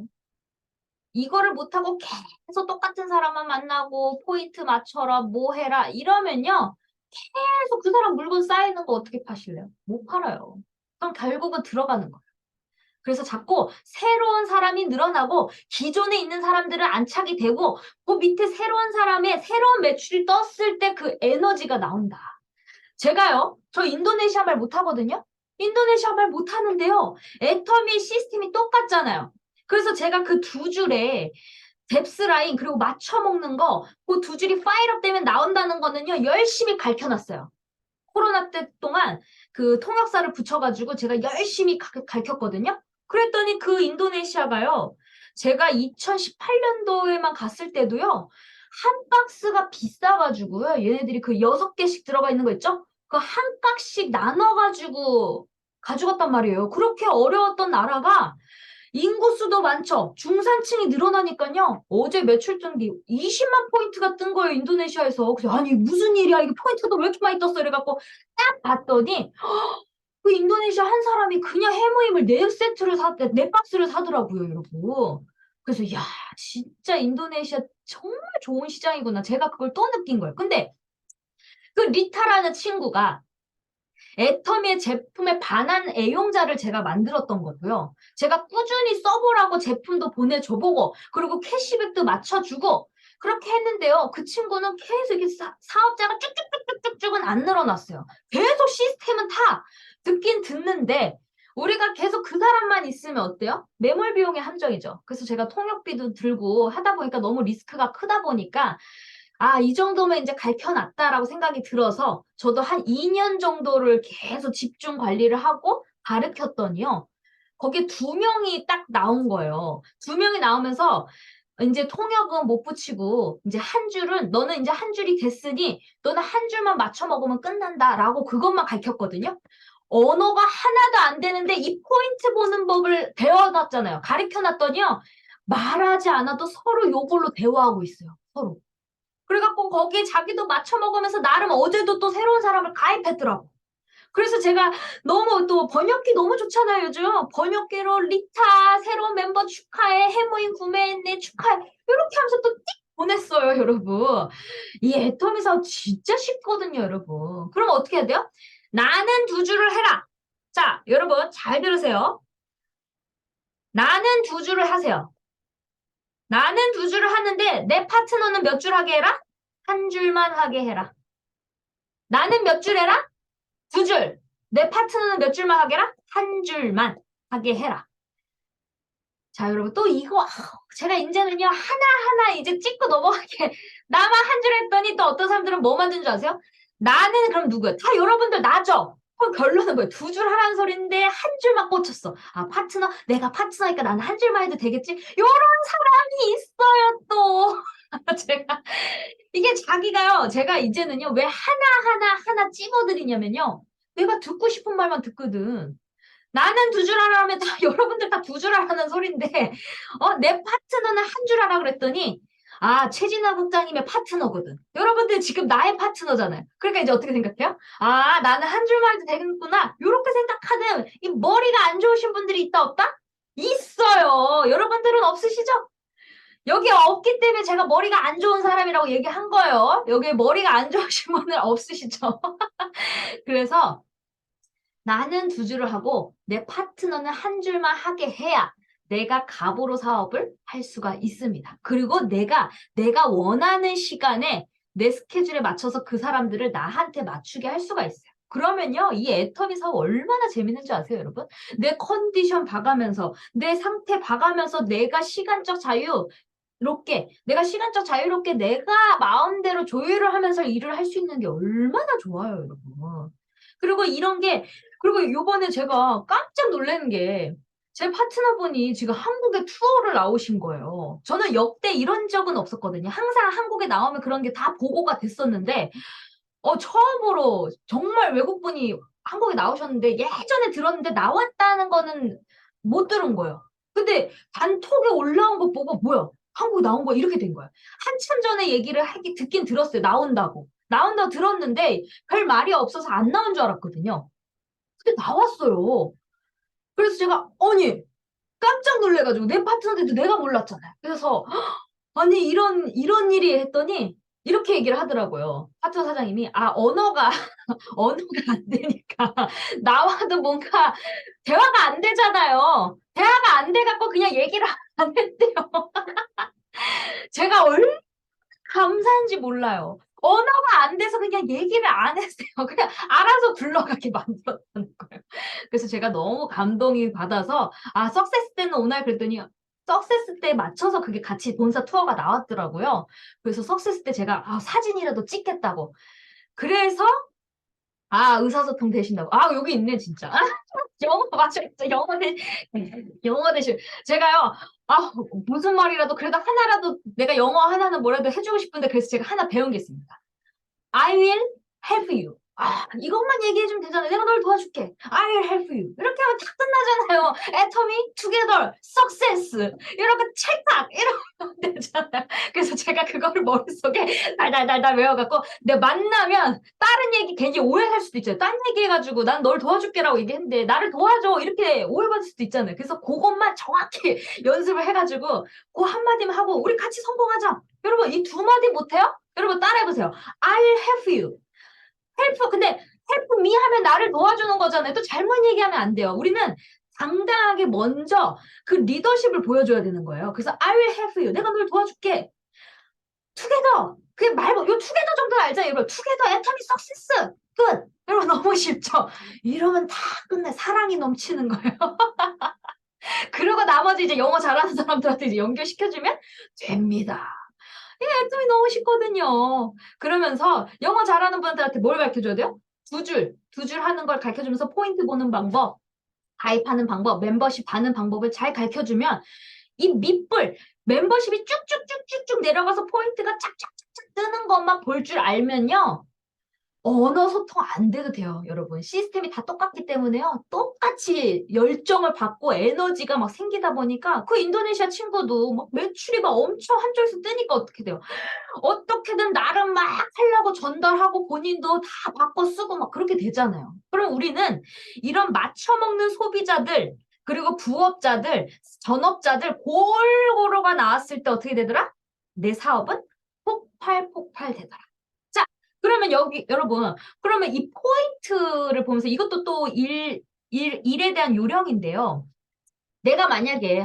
이거를 못하고 계속 똑같은 사람만 만나고 포인트 맞춰라 뭐 해라 이러면요. 계속 그 사람 물건 쌓이는 거 어떻게 파실래요? 못 팔아요. 그럼 결국은 들어가는 거예요. 그래서 자꾸 새로운 사람이 늘어나고 기존에 있는 사람들은 안착이 되고 그 밑에 새로운 사람의 새로운 매출이 떴을 때 그 에너지가 나온다. 제가요, 저 인도네시아 말 못하거든요? 인도네시아 말 못하는데요. 애터미 시스템이 똑같잖아요. 그래서 제가 그 두 줄에 뎁스 라인 그리고 맞춰 먹는 거 그 두 줄이 파일업 되면 나온다는 거는요. 열심히 가르쳐놨어요. 코로나 때 동안 그 통역사를 붙여가지고 제가 열심히 가르쳤거든요. 그랬더니 그 인도네시아가요. 제가 2018년도에만 갔을 때도요. 한 박스가 비싸가지고요. 얘네들이 그 6개씩 들어가 있는 거 있죠? 그 한 깍씩 나눠가지고 가져갔단 말이에요. 그렇게 어려웠던 나라가 인구수도 많죠. 중산층이 늘어나니까요. 어제 매출 뜬 게 20만 포인트가 뜬 거예요, 인도네시아에서. 그래서 아니 무슨 일이야, 이게 포인트도 왜 이렇게 많이 떴어, 이래갖고 딱 봤더니 그 인도네시아 한 사람이 그냥 해무임을 4세트를 네 박스를 사더라고요, 여러분. 그래서 야, 진짜 인도네시아 정말 좋은 시장이구나. 제가 그걸 또 느낀 거예요. 근데 그 리타라는 친구가 애터미의 제품에 반한 애용자를 제가 만들었던 거고요. 제가 꾸준히 써보라고 제품도 보내줘보고, 그리고 캐시백도 맞춰주고, 그렇게 했는데요. 그 친구는 계속 이게 사업자가 쭉쭉쭉쭉쭉은 안 늘어났어요. 계속 시스템은 다 듣긴 듣는데, 우리가 계속 그 사람만 있으면 어때요? 매몰 비용이 함정이죠. 그래서 제가 통역비도 들고 하다 보니까 너무 리스크가 크다 보니까 아, 이 정도면 이제 갈켜놨다라고 생각이 들어서 저도 한 2년 정도를 계속 집중 관리를 하고 가르쳤더니요. 거기에 2명이 딱 나온 거예요. 2명이 나오면서 이제 통역은 못 붙이고 이제 한 줄은 너는 이제 한 줄이 됐으니 너는 한 줄만 맞춰 먹으면 끝난다라고 그것만 가르쳤거든요. 언어가 하나도 안 되는데 이 포인트 보는 법을 배워놨잖아요. 가르쳐놨더니요. 말하지 않아도 서로 요걸로 대화하고 있어요. 서로. 그래갖고 거기에 자기도 맞춰 먹으면서 나름 어제도 또 새로운 사람을 가입했더라고. 그래서 제가 너무 또 번역기 너무 좋잖아요, 요즘. 번역기로 리타 새로운 mem버 축하해, 해모인 구매했네 축하해. 이렇게 하면서 또 띡 보냈어요, 여러분. 이 애터미 사업 진짜 쉽거든요, 여러분. 그럼 어떻게 해야 돼요? 나는 2줄을 해라. 자, 여러분 잘 들으세요. 나는 2줄을 하세요. 나는 2줄을 하는데 내 파트너는 몇 줄 하게 해라? 한 줄만 하게 해라. 나는 몇 줄 해라? 2줄. 내 파트너는 몇 줄만 하게 해라? 한 줄만 하게 해라. 자, 여러분 또 이거 제가 이제는요 하나하나 이제 찍고 넘어가게 나만 한 줄 했더니 또 어떤 사람들은 뭐 만든 줄 아세요? 나는 그럼 누구야? 다 여러분들 나죠? 그럼 결론은 뭐예요? 2줄 하라는 소리인데 한 줄만 꽂혔어. 아, 파트너, 내가 파트너니까 나는 한 줄만 해도 되겠지? 요런 사람이 있어요 또. 제가 이게 자기가요, 제가 이제는요, 왜 하나 찍어드리냐면요. 내가 듣고 싶은 말만 듣거든. 나는 2줄 하라면 다, 여러분들 다 2줄 하라는 소린데, 내 파트너는 한 줄 하라 그랬더니, 아, 최진아 국장님의 파트너거든. 여러분들 지금 나의 파트너잖아요. 그러니까 이제 어떻게 생각해요? 아, 나는 한 줄만 해도 되겠구나. 이렇게 생각하는 이 머리가 안 좋으신 분들이 있다, 없다? 있어요. 여러분들은 없으시죠? 여기 없기 때문에 제가 머리가 안 좋은 사람이라고 얘기한 거예요. 여기 머리가 안 좋으신 분들 없으시죠? 그래서 나는 2줄을 하고 내 파트너는 한 줄만 하게 해야 내가 갑오로 사업을 할 수가 있습니다. 그리고 내가 원하는 시간에 내 스케줄에 맞춰서 그 사람들을 나한테 맞추게 할 수가 있어요. 그러면요, 이 애터미 사업 얼마나 재밌는지 아세요, 여러분? 내 컨디션 봐가면서, 내 상태 봐가면서 내가 시간적 내가 시간적 자유롭게 내가 마음대로 조율을 하면서 일을 할 수 있는 게 얼마나 좋아요, 여러분. 그리고 그리고 요번에 제가 깜짝 놀라는 게, 제 파트너분이 지금 한국에 투어를 나오신 거예요. 저는 역대 이런 적은 없었거든요. 항상 한국에 나오면 그런 게 다 보고가 됐었는데, 처음으로 정말 외국분이 한국에 나오셨는데, 예전에 들었는데 나왔다는 거는 못 들은 거예요. 근데 단톡에 올라온 거 보고, 뭐야? 한국에 나온 거 이렇게 된 거야. 한참 전에 얘기를 듣긴 들었어요. 나온다고. 나온다고 들었는데, 별 말이 없어서 안 나온 줄 알았거든요. 근데 나왔어요. 그래서 제가, 아니, 깜짝 놀래가지고, 내 파트너인데도 내가 몰랐잖아요. 그래서, 아니, 이런 일이 했더니, 이렇게 얘기를 하더라고요. 파트너 사장님이, 아, 언어가 안 되니까, 나와도 뭔가, 대화가 안 되잖아요. 대화가 안 돼갖고 그냥 얘기를 안 했대요. 제가 얼마나 감사한지 몰라요. 언어가 안 돼서 그냥 얘기를 안 했어요. 그냥 알아서 굴러가게 만들었다는 거예요. 그래서 제가 너무 감동이 받아서, 아, 석세스 때는 오날 그랬더니, 석세스 때 맞춰서 그게 같이 본사 투어가 나왔더라고요. 그래서 석세스 때 제가, 아, 사진이라도 찍겠다고. 그래서, 아, 의사소통 되신다고. 아, 여기 있네, 진짜. 영어 맞죠? 영어 대신. 제가요, 아, 무슨 말이라도 그래도 하나라도 내가 영어 하나는 뭐라도 해주고 싶은데 그래서 제가 하나 배운 게 있습니다. I will help you. 이것만 얘기해주면 되잖아. 내가 널 도와줄게. I'll help you. 이렇게 하면 다 끝나잖아요. Atomy, together, success. 이렇게 찰칵 이러면 되잖아요. 그래서 제가 그거를 머릿속에 달달달달 외워갖고 내가 만나면 다른 얘기 괜히 오해할 수도 있잖아요. 딴 얘기해가지고 난 널 도와줄게라고 얘기했는데 나를 도와줘 이렇게 오해받을 수도 있잖아요. 그래서 그것만 정확히 연습을 해가지고 그 한마디만 하고 우리 같이 성공하자. 여러분 이 두 마디 못해요? 여러분 따라해보세요. I'll help you. 헬프 근데 헬프 미 하면 나를 도와주는 거잖아요. 또 잘못 얘기하면 안 돼요. 우리는 당당하게 먼저 그 리더십을 보여줘야 되는 거예요. 그래서 I will help you. 내가 널 도와줄게. 투게더. 그게 말고 요 투게더 정도는 알잖아요. 여러분 투게더 애터미 석세스. 끝. 여러분 너무 쉽죠? 이러면 다 끝내. 사랑이 넘치는 거예요. 그리고 나머지 이제 영어 잘하는 사람들한테 이제 연결시켜주면 됩니다. 애터미 너무 쉽거든요. 그러면서 영어 잘하는 분들한테 뭘 가르쳐줘야 돼요? 두 줄 하는 걸 가르쳐주면서 포인트 보는 방법, 가입하는 방법, 멤버십 받는 방법을 잘 가르쳐주면 이 밑불, 멤버십이 쭉쭉쭉쭉쭉 내려가서 포인트가 착착착착 뜨는 것만 볼 줄 알면요. 언어 소통 안 돼도 돼요, 여러분. 시스템이 다 똑같기 때문에요. 똑같이 열정을 받고 에너지가 막 생기다 보니까 그 인도네시아 친구도 막 매출이 막 엄청 한 줄에서 뜨니까 어떻게 돼요? 어떻게든 나름 막 하려고 전달하고 본인도 다 바꿔 쓰고 막 그렇게 되잖아요. 그럼 우리는 이런 맞춰먹는 소비자들 그리고 부업자들, 전업자들 골고루가 나왔을 때 어떻게 되더라? 내 사업은 폭발 되더라. 자, 그러면 여기 여러분 그러면 이 포인트를 보면서 이것도 또 일에 대한 요령인데요. 내가 만약에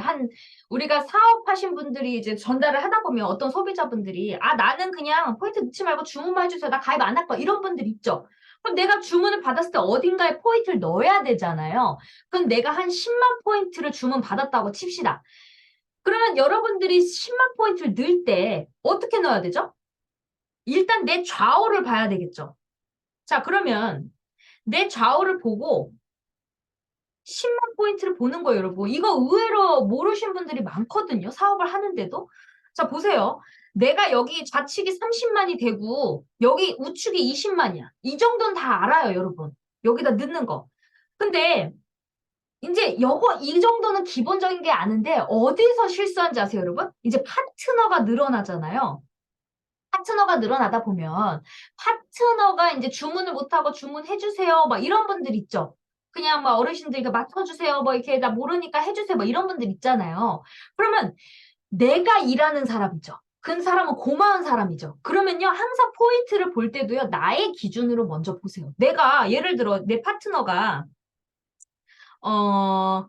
우리가 사업하신 분들이 이제 전달을 하다 보면 어떤 소비자분들이 나는 그냥 포인트 넣지 말고 주문만 해주세요. 나 가입 안 할 거야. 이런 분들 있죠. 그럼 내가 주문을 받았을 때 어딘가에 포인트를 넣어야 되잖아요. 그럼 내가 한 10만 포인트를 주문 받았다고 칩시다. 그러면 여러분들이 10만 포인트를 넣을 때 어떻게 넣어야 되죠? 일단 내 좌우를 봐야 되겠죠. 자, 그러면 내 좌우를 보고 10만 포인트를 보는 거예요, 여러분. 이거 의외로 모르신 분들이 많거든요. 사업을 하는데도. 자, 보세요. 내가 여기 좌측이 30만이 되고 여기 우측이 20만이야. 이 정도는 다 알아요, 여러분. 여기다 넣는 거. 근데 이제 이 정도는 기본적인 게 아는데 어디서 실수한지 아세요, 여러분? 이제 파트너가 늘어나잖아요. 파트너가 늘어나다 보면 파트너가 이제 주문을 못하고 주문해주세요. 막 이런 분들 있죠. 그냥 막 어르신들 이거 맡아주세요. 뭐 이렇게 나 모르니까 해주세요. 뭐 이런 분들 있잖아요. 그러면 내가 일하는 사람이죠. 그 사람은 고마운 사람이죠. 그러면요, 항상 포인트를 볼 때도요, 나의 기준으로 먼저 보세요. 내가, 예를 들어, 내 파트너가, 어,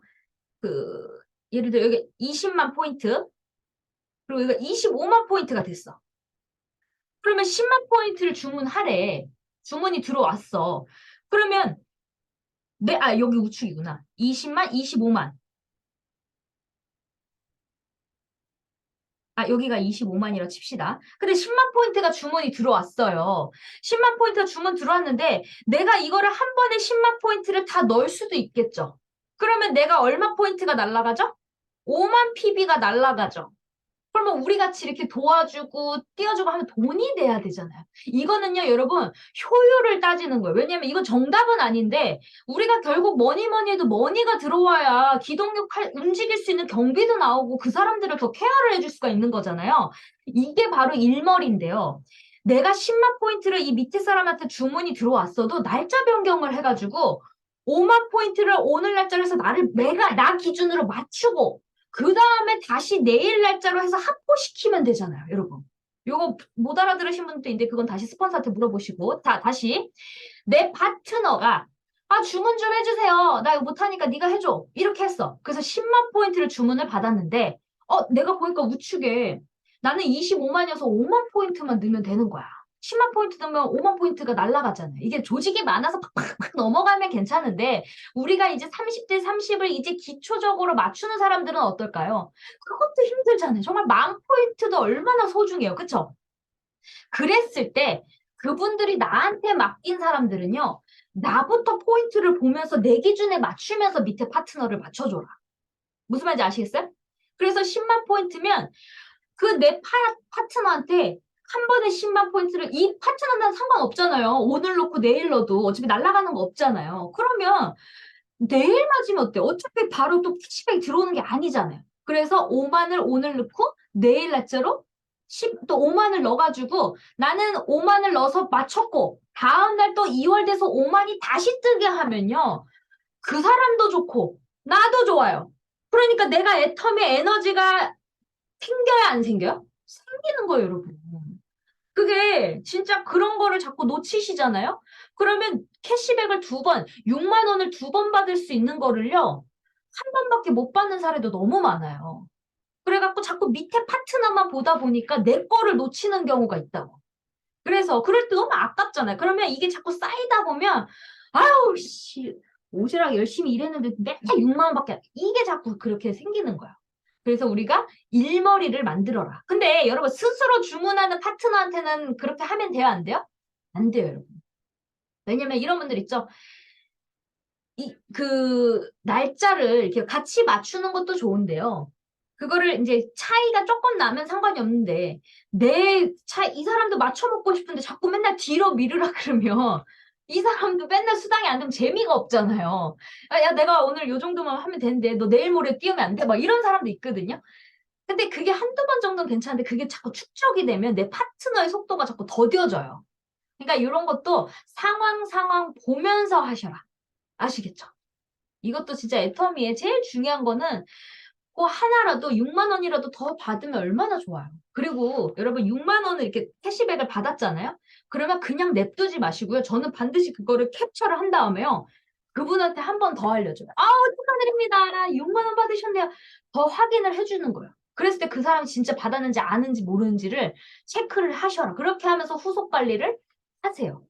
그, 예를 들어, 여기 20만 포인트, 그리고 이거 25만 포인트가 됐어. 그러면 10만 포인트를 주문하래. 주문이 들어왔어. 그러면 여기 우측이구나. 20만, 25만. 여기가 25만이라 칩시다. 근데 10만 포인트가 주문이 들어왔어요. 10만 포인트가 주문 들어왔는데 내가 이거를 한 번에 10만 포인트를 다 넣을 수도 있겠죠. 그러면 내가 얼마 포인트가 날라가죠? 5만 PB가 날라가죠. 그러면 우리 같이 이렇게 도와주고 띄워주고 하면 돈이 돼야 되잖아요. 이거는요, 여러분, 효율을 따지는 거예요. 왜냐면 이건 정답은 아닌데 우리가 결국 뭐니 해도 머니가 들어와야 기동력 움직일 수 있는 경비도 나오고 그 사람들을 더 케어를 해줄 수가 있는 거잖아요. 이게 바로 일머리인데요. 내가 10만 포인트를 이 밑에 사람한테 주문이 들어왔어도 날짜 변경을 해가지고 5만 포인트를 오늘 날짜로 해서 나 기준으로 맞추고 그 다음에 다시 내일 날짜로 해서 합보시키면 되잖아요, 여러분. 요거 못 알아들으신 분도 있는데 그건 다시 스폰서한테 물어보시고. 자, 다시. 내 파트너가 주문 좀 해주세요. 나 이거 못하니까 네가 해줘. 이렇게 했어. 그래서 10만 포인트를 주문을 받았는데 내가 보니까 우측에 나는 25만이어서 5만 포인트만 넣으면 되는 거야. 10만 포인트 넣으면 5만 포인트가 날아가잖아요. 이게 조직이 많아서 팍팍팍 넘어가면 괜찮은데 우리가 이제 30대 30을 이제 기초적으로 맞추는 사람들은 어떨까요? 그것도 힘들잖아요. 정말 만 포인트도 얼마나 소중해요. 그쵸? 그랬을 때 그분들이 나한테 맡긴 사람들은요. 나부터 포인트를 보면서 내 기준에 맞추면서 밑에 파트너를 맞춰줘라. 무슨 말인지 아시겠어요? 그래서 10만 포인트면 그 내 파트너한테 한 번에 10만 포인트를 이 파트너랑 상관없잖아요. 오늘 넣고 내일 넣어도 어차피 날아가는 거 없잖아요. 그러면 내일 맞으면 어때? 어차피 바로 또 캐시백이 들어오는 게 아니잖아요. 그래서 5만을 오늘 넣고 내일 날짜로 또 5만을 넣어가지고 나는 5만을 넣어서 맞췄고 다음날 또 2월 돼서 5만이 다시 뜨게 하면요. 그 사람도 좋고 나도 좋아요. 그러니까 내가 애텀에 에너지가 생겨야 안 생겨요? 생기는 거예요, 여러분. 그게 진짜 그런 거를 자꾸 놓치시잖아요? 그러면 캐시백을 2번, 6만 원을 2번 받을 수 있는 거를요, 한 번밖에 못 받는 사례도 너무 많아요. 그래갖고 자꾸 밑에 파트너만 보다 보니까 내 거를 놓치는 경우가 있다고. 그래서 그럴 때 너무 아깝잖아요. 그러면 이게 자꾸 쌓이다 보면, 아유, 씨, 오지랖 열심히 일했는데 맨날 6만 원밖에 이게 자꾸 그렇게 생기는 거야. 그래서 우리가 일머리를 만들어라. 근데 여러분 스스로 주문하는 파트너한테는 그렇게 하면 돼요, 안 돼요? 안 돼요, 여러분. 왜냐면 이런 분들 있죠. 그 날짜를 이렇게 같이 맞추는 것도 좋은데요. 그거를 이제 차이가 조금 나면 상관이 없는데 이 사람도 맞춰 먹고 싶은데 자꾸 맨날 뒤로 미루라 그러면 이 사람도 맨날 수당이 안 되면 재미가 없잖아요. 야, 내가 오늘 요 정도만 하면 되는데 너 내일 모레 띄우면 안 돼? 막 이런 사람도 있거든요. 근데 그게 한두 번 정도는 괜찮은데 그게 자꾸 축적이 되면 내 파트너의 속도가 자꾸 더뎌져요. 그러니까 이런 것도 상황 보면서 하셔라. 아시겠죠? 이것도 진짜 애터미에 제일 중요한 거는 그 하나라도 6만 원이라도 더 받으면 얼마나 좋아요. 그리고 여러분 6만 원을 이렇게 캐시백을 받았잖아요. 그러면 그냥 냅두지 마시고요. 저는 반드시 그거를 캡처를 한 다음에요. 그분한테 한 번 더 알려줘요. 아우 축하드립니다. 6만 원 받으셨네요. 더 확인을 해주는 거예요. 그랬을 때 그 사람이 진짜 받았는지 아는지 모르는지를 체크를 하셔라. 그렇게 하면서 후속 관리를 하세요.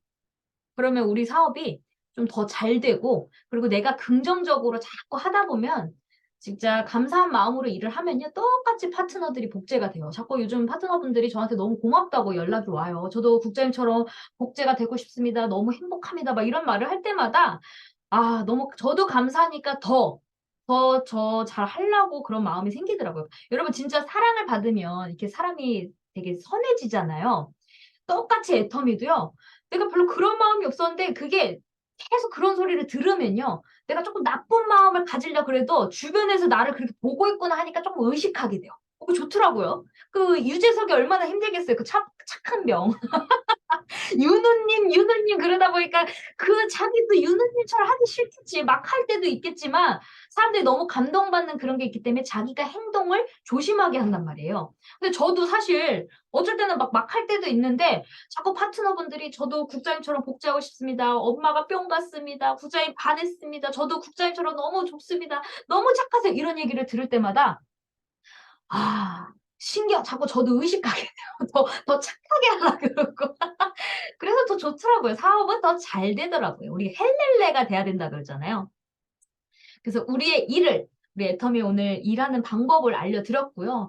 그러면 우리 사업이 좀 더 잘 되고 그리고 내가 긍정적으로 자꾸 하다 보면 진짜 감사한 마음으로 일을 하면요. 똑같이 파트너들이 복제가 돼요. 자꾸 요즘 파트너분들이 저한테 너무 고맙다고 연락이 와요. 저도 국장님처럼 복제가 되고 싶습니다. 너무 행복합니다. 막 이런 말을 할 때마다 너무 저도 감사하니까 더 저 잘 하려고 그런 마음이 생기더라고요. 여러분 진짜 사랑을 받으면 이렇게 사람이 되게 선해지잖아요. 똑같이 애터미도요. 내가 별로 그런 마음이 없었는데 그게 계속 그런 소리를 들으면요. 내가 조금 나쁜 마음을 가지려 그래도 주변에서 나를 그렇게 보고 있구나 하니까 조금 의식하게 돼요. 좋더라고요. 그 유재석이 얼마나 힘들겠어요. 그 착한 병. 윤우님 그러다 보니까 그 자기도 윤우님처럼 하기 싫겠지. 막 할 때도 있겠지만 사람들이 너무 감동받는 그런 게 있기 때문에 자기가 행동을 조심하게 한단 말이에요. 근데 저도 사실 어쩔 때는 막 할 때도 있는데 자꾸 파트너분들이 저도 국장님처럼 복제하고 싶습니다. 엄마가 뿅 갔습니다. 국장님 반했습니다. 저도 국장님처럼 너무 좋습니다. 너무 착하세요. 이런 얘기를 들을 때마다 자꾸 저도 의식하게 돼요. 더 착하게 하려고 그러고. 그래서 더 좋더라고요. 사업은 더 잘 되더라고요. 우리 헬렐레가 돼야 된다 그러잖아요. 그래서 우리 애터미 오늘 일하는 방법을 알려드렸고요.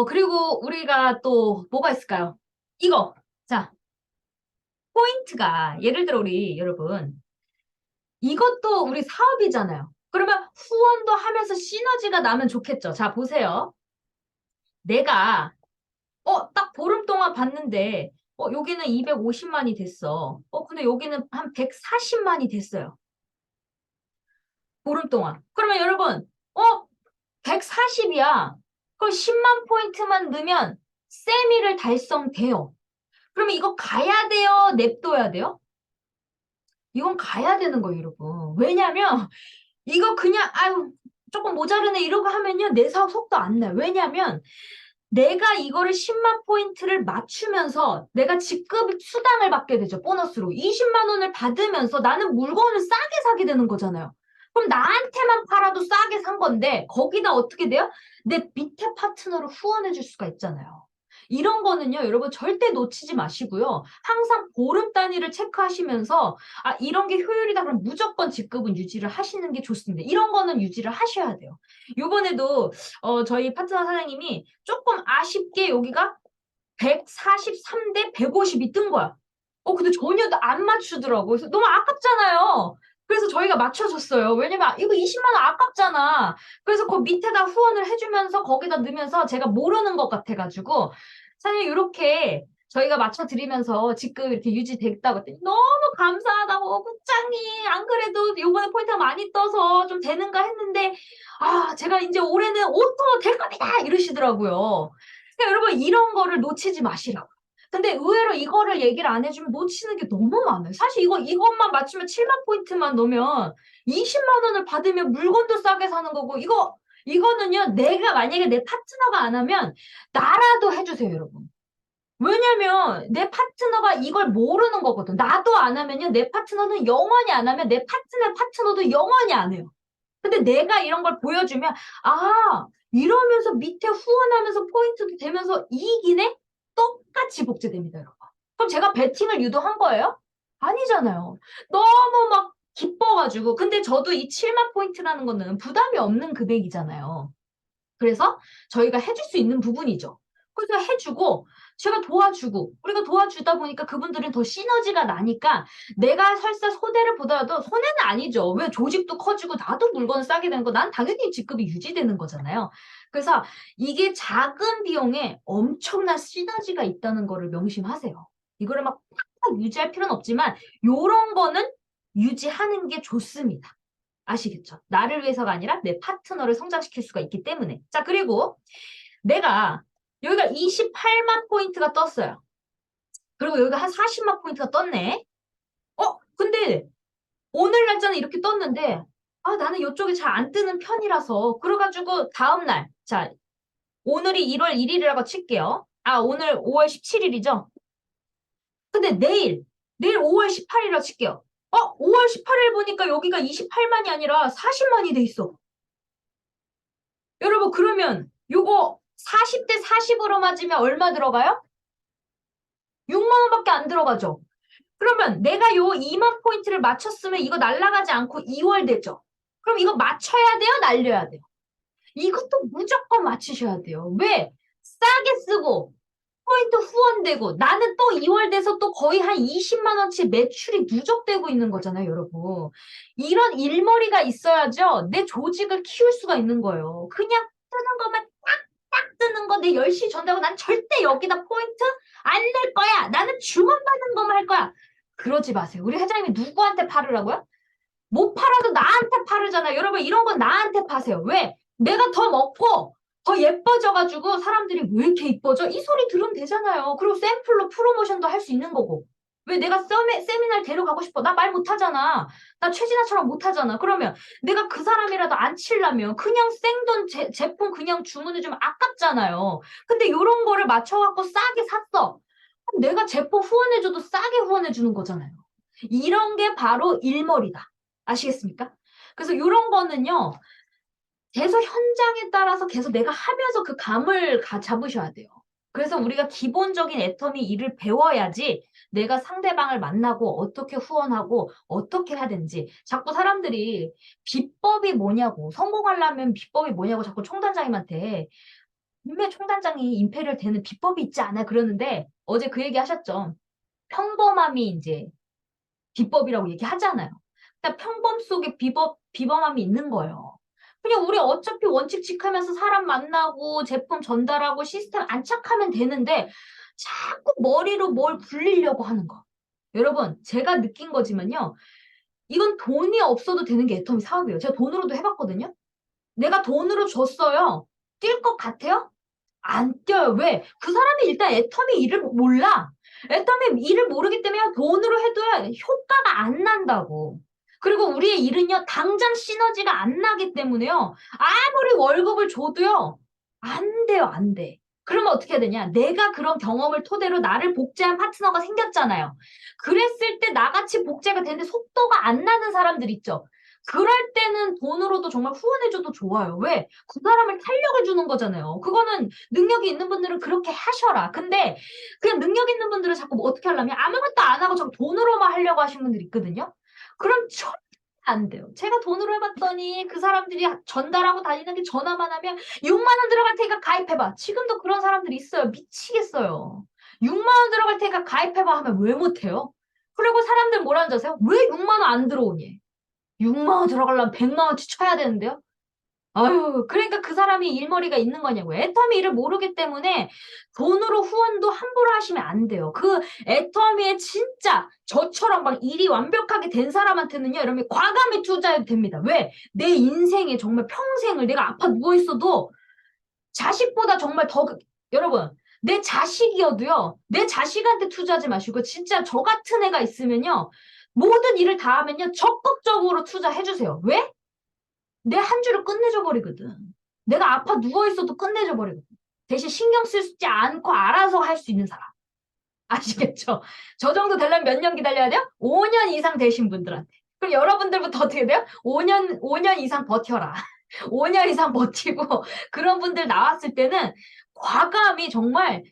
그리고 우리가 또 뭐가 있을까요? 이거. 자, 포인트가 예를 들어 우리 여러분 이것도 우리 사업이잖아요. 그러면 후원도 하면서 시너지가 나면 좋겠죠. 자, 보세요. 내가 딱 보름 동안 봤는데 여기는 250만이 됐어. 근데 여기는 한 140만이 됐어요. 보름 동안. 그러면 여러분 140이야. 그럼 10만 포인트만 넣으면 세미를 달성돼요. 그러면 이거 가야 돼요? 냅둬야 돼요? 이건 가야 되는 거예요, 여러분. 왜냐면 이거 그냥 아유 조금 모자르네 이러고 하면요. 내 사업 속도 안 나요. 왜냐면 내가 이거를 10만 포인트를 맞추면서 내가 직급 수당을 받게 되죠. 보너스로. 20만 원을 받으면서 나는 물건을 싸게 사게 되는 거잖아요. 그럼 나한테만 팔아도 싸게 산 건데 거기다 어떻게 돼요? 내 밑에 파트너를 후원해 줄 수가 있잖아요. 이런 거는요, 여러분 절대 놓치지 마시고요. 항상 보름 단위를 체크하시면서 이런 게 효율이다 그럼 무조건 직급은 유지를 하시는 게 좋습니다. 이런 거는 유지를 하셔야 돼요. 요번에도 저희 파트너 사장님이 조금 아쉽게 여기가 143대 150이 뜬 거야. 근데 전혀 안 맞추더라고. 그래서 너무 아깝잖아요. 그래서 저희가 맞춰줬어요. 왜냐면 이거 20만 원 아깝잖아. 그래서 그 밑에다 후원을 해주면서 거기다 넣으면서 제가 모르는 것 같아가지고 사장님, 이렇게 저희가 맞춰드리면서 지금 이렇게 유지됐다고 했더니 너무 감사하다고, 국장님, 안 그래도 요번에 포인트가 많이 떠서 좀 되는가 했는데, 제가 이제 올해는 5도 될 겁니다! 이러시더라고요. 그러니까 여러분, 이런 거를 놓치지 마시라고. 근데 의외로 이거를 얘기를 안 해주면 놓치는 게 너무 많아요. 사실 이것만 맞추면 7만 포인트만 넣으면 20만 원을 받으면 물건도 싸게 사는 거고, 이거는요, 내가 만약에 내 파트너가 안 하면 나라도 해주세요, 여러분. 왜냐면 내 파트너가 이걸 모르는 거거든. 나도 안 하면요, 내 파트너는 영원히 안 하면 내 파트너도 영원히 안 해요. 근데 내가 이런 걸 보여주면, 이러면서 밑에 후원하면서 포인트도 되면서 이익이네? 똑같이 복제됩니다, 여러분. 그럼 제가 베팅을 유도한 거예요? 아니잖아요. 너무 막 기뻐가지고. 근데 저도 이 7만 포인트라는 거는 부담이 없는 금액이잖아요. 그래서 저희가 해줄 수 있는 부분이죠. 그래서 해주고, 제가 도와주고, 우리가 도와주다 보니까 그분들은 더 시너지가 나니까 내가 설사 손해를 보더라도 손해는 아니죠. 왜 조직도 커지고 나도 물건을 싸게 되는 거, 난 당연히 직급이 유지되는 거잖아요. 그래서 이게 작은 비용에 엄청난 시너지가 있다는 거를 명심하세요. 이거를 막 팍팍 유지할 필요는 없지만 요런 거는 유지하는 게 좋습니다. 아시겠죠? 나를 위해서가 아니라 내 파트너를 성장시킬 수가 있기 때문에. 자, 그리고 내가 여기가 28만 포인트가 떴어요. 그리고 여기가 한 40만 포인트가 떴네. 근데 오늘 날짜는 이렇게 떴는데 나는 이쪽이 잘 안 뜨는 편이라서 그래가지고 다음날, 자, 오늘이 1월 1일이라고 칠게요. 오늘 5월 17일이죠? 근데 내일 5월 18일이라고 칠게요. 5월 18일 보니까 여기가 28만이 아니라 40만이 돼 있어. 여러분, 그러면 요거 40대 40으로 맞으면 얼마 들어가요? 6만 원밖에 안 들어가죠. 그러면 내가 요 2만 포인트를 맞췄으면 이거 날라가지 않고 2월 되죠. 그럼 이거 맞춰야 돼요? 날려야 돼요? 이것도 무조건 맞추셔야 돼요. 왜? 싸게 쓰고 포인트 후원되고 나는 또 2월 돼서 또 거의 한 20만 원치 매출이 누적되고 있는 거잖아요, 여러분. 이런 일머리가 있어야죠. 내 조직을 키울 수가 있는 거예요. 그냥 뜨는 것만 딱 뜨는 거 내 10시 전다고 난 절대 여기다 포인트 안 낼 거야. 나는 주문받는 것만 할 거야. 그러지 마세요. 우리 회장님이 누구한테 팔으라고요? 못 팔아도 나한테 팔으잖아요. 여러분, 이런 건 나한테 파세요. 왜? 내가 더 먹고 더 예뻐져가지고 사람들이 왜 이렇게 이뻐져? 이 소리 들으면 되잖아요. 그리고 샘플로 프로모션도 할 수 있는 거고. 왜 내가 세미나를 데려가고 싶어? 나 말 못하잖아. 나 최진아처럼 못하잖아. 그러면 내가 그 사람이라도 안 치려면 그냥 생돈 제품 그냥 주문해주면 아깝잖아요. 근데 이런 거를 맞춰갖고 싸게 샀어. 내가 제품 후원해줘도 싸게 후원해주는 거잖아요. 이런 게 바로 일머리다. 아시겠습니까? 그래서 이런 거는요, 계속 현장에 따라서 계속 내가 하면서 그 감을 잡으셔야 돼요. 그래서 우리가 기본적인 애터미 일을 배워야지 내가 상대방을 만나고 어떻게 후원하고 어떻게 해야 되는지. 자꾸 사람들이 비법이 뭐냐고, 성공하려면 비법이 뭐냐고 자꾸 총단장님한테, 분명히 총단장이 임페리얼 되는 비법이 있지 않아? 그러는데 어제 그 얘기 하셨죠. 평범함이 이제 비법이라고 얘기하잖아요. 그러니까 평범 속에 비범함이 있는 거예요. 그냥 우리 어차피 원칙 지키면서 사람 만나고 제품 전달하고 시스템 안착하면 되는데 자꾸 머리로 뭘 굴리려고 하는 거. 여러분, 제가 느낀 거지만요. 이건 돈이 없어도 되는 게 애터미 사업이에요. 제가 돈으로도 해봤거든요. 내가 돈으로 줬어요. 뛸 것 같아요? 안 뛰어요. 왜? 그 사람이 일단 애터미 일을 몰라. 애터미 일을 모르기 때문에 돈으로 해도 효과가 안 난다고. 그리고 우리의 일은요, 당장 시너지가 안 나기 때문에요, 아무리 월급을 줘도요, 안 돼요, 안 돼. 그러면 어떻게 해야 되냐? 내가 그런 경험을 토대로 나를 복제한 파트너가 생겼잖아요. 그랬을 때 나같이 복제가 되는데 속도가 안 나는 사람들 있죠. 그럴 때는 돈으로도 정말 후원해줘도 좋아요. 왜? 그 사람을 탄력을 주는 거잖아요. 그거는 능력이 있는 분들은 그렇게 하셔라. 근데 그냥 능력 있는 분들은 자꾸 뭐 어떻게 하려면 아무것도 안 하고 자꾸 돈으로만 하려고 하시는 분들 있거든요. 그럼 절대 안 돼요. 제가 돈으로 해봤더니 그 사람들이 전달하고 다니는 게 전화만 하면 6만 원 들어갈 테니까 가입해봐. 지금도 그런 사람들이 있어요. 미치겠어요. 6만 원 들어갈 테니까 가입해봐 하면 왜 못해요? 그리고 사람들 뭐라는 줄 아세요? 왜 6만 원 안 들어오니? 6만 원 들어가려면 100만 원치 쳐야 되는데요? 아유, 그러니까 그 사람이 일머리가 있는 거냐고요. 애터미 일을 모르기 때문에 돈으로 후원도 함부로 하시면 안 돼요. 그 애터미에 진짜 저처럼 막 일이 완벽하게 된 사람한테는요, 이러면 과감히 투자해도 됩니다. 왜? 내 인생에 정말 평생을 내가 아파 누워있어도 자식보다 정말 여러분, 내 자식이어도요, 내 자식한테 투자하지 마시고, 진짜 저 같은 애가 있으면요, 모든 일을 다 하면요, 적극적으로 투자해주세요. 왜? 내 한 주를 끝내줘 버리거든. 내가 아파 누워있어도 끝내줘 버리거든. 대신 신경 쓰지 않고 알아서 할 수 있는 사람. 아시겠죠? 저 정도 되려면 몇 년 기다려야 돼요? 5년 이상 되신 분들한테. 그럼 여러분들부터 어떻게 돼요? 5년 이상 버텨라. 5년 이상 버티고 그런 분들 나왔을 때는 과감히 정말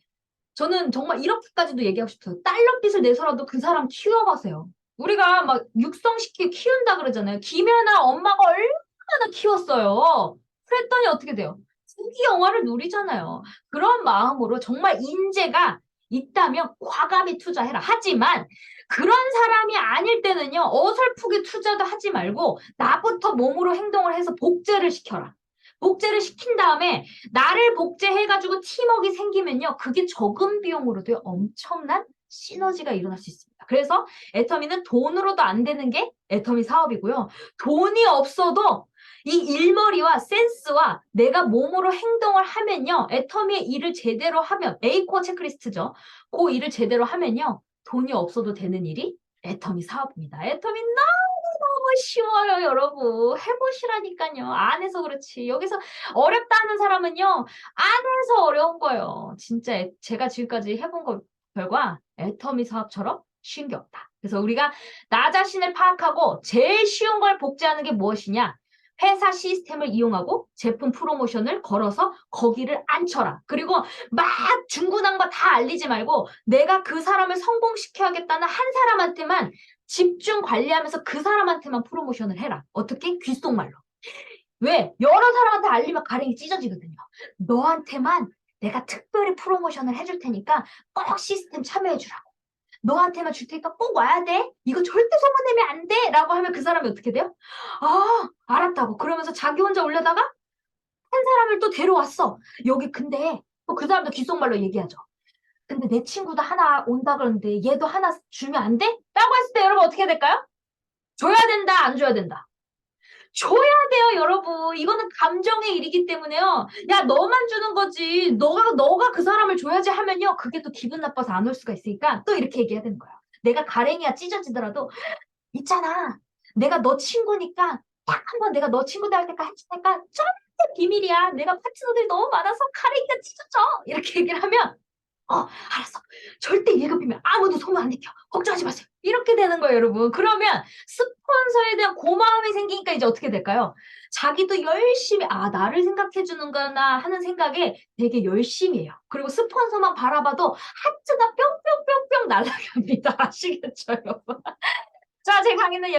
저는 정말 이렇게까지도 얘기하고 싶어요. 달러빚을 내서라도 그 사람 키워보세요. 우리가 막 육성시키게 키운다 그러잖아요. 김연아 엄마가 얼마나 키웠어요. 그랬더니 어떻게 돼요? 후기 영화를 누리잖아요. 그런 마음으로 정말 인재가 있다면 과감히 투자해라. 하지만 그런 사람이 아닐 때는요. 어설프게 투자도 하지 말고 나부터 몸으로 행동을 해서 복제를 시켜라. 복제를 시킨 다음에 나를 복제해가지고 팀워크가 생기면요. 그게 적은 비용으로도 엄청난 시너지가 일어날 수 있습니다. 그래서 애터미는 돈으로도 안 되는 게 애터미 사업이고요. 돈이 없어도 이 일머리와 센스와 내가 몸으로 행동을 하면요. 애터미의 일을 제대로 하면 A코어 체크리스트죠. 그 일을 제대로 하면요. 돈이 없어도 되는 일이 애터미 사업입니다. 애터미 너무 쉬워요, 여러분. 해보시라니까요. 안 해서 그렇지. 여기서 어렵다 하는 사람은요, 안 해서 어려운 거예요. 진짜 제가 지금까지 해본 거 결과 애터미 사업처럼 쉬운 게 없다. 그래서 우리가 나 자신을 파악하고 제일 쉬운 걸 복제하는 게 무엇이냐? 회사 시스템을 이용하고 제품 프로모션을 걸어서 거기를 앉혀라. 그리고 막 중구난방 다 알리지 말고 내가 그 사람을 성공시켜야겠다는 한 사람한테만 집중 관리하면서 그 사람한테만 프로모션을 해라. 어떻게? 귓속말로. 왜? 여러 사람한테 알리면 가랭이 찢어지거든요. 너한테만 내가 특별히 프로모션을 해줄 테니까 꼭 시스템 참여해주라고. 너한테만 줄 테니까 꼭 와야 돼. 이거 절대 소문내면 안 돼. 라고 하면 그 사람이 어떻게 돼요? 아, 알았다고. 그러면서 자기 혼자 올려다가 한 사람을 또 데려왔어. 여기 근데 또 그 사람도 귓속말로 얘기하죠. 근데 내 친구도 하나 온다 그러는데 얘도 하나 주면 안 돼? 라고 했을 때 여러분 어떻게 해야 될까요? 줘야 된다, 안 줘야 된다. 줘야 돼요, 여러분. 이거는 감정의 일이기 때문에요. 야, 너만 주는 거지. 너가 그 사람을 줘야지 하면요. 그게 또 기분 나빠서 안 올 수가 있으니까 또 이렇게 얘기해야 되는 거예요. 내가 가랭이가 찢어지더라도 있잖아. 내가 너 친구니까 딱 한번 내가 너 친구 될 때까지 해주니까 절대 비밀이야. 내가 파트너들이 너무 많아서 가랭이가 찢어져. 이렇게 얘기를 하면 알았어. 절대 얘가 비면 아무도 소문 안 내켜. 걱정하지 마세요. 이렇게 되는 거예요, 여러분. 그러면 스폰서에 대한 고마움이 생기니까 이제 어떻게 될까요? 자기도 열심히, 나를 생각해 주는구나 하는 생각에 되게 열심히 해요. 그리고 스폰서만 바라봐도 하트가 뿅뿅뿅뿅 날아갑니다. 아시겠죠, 여러분? 자, 제 강의는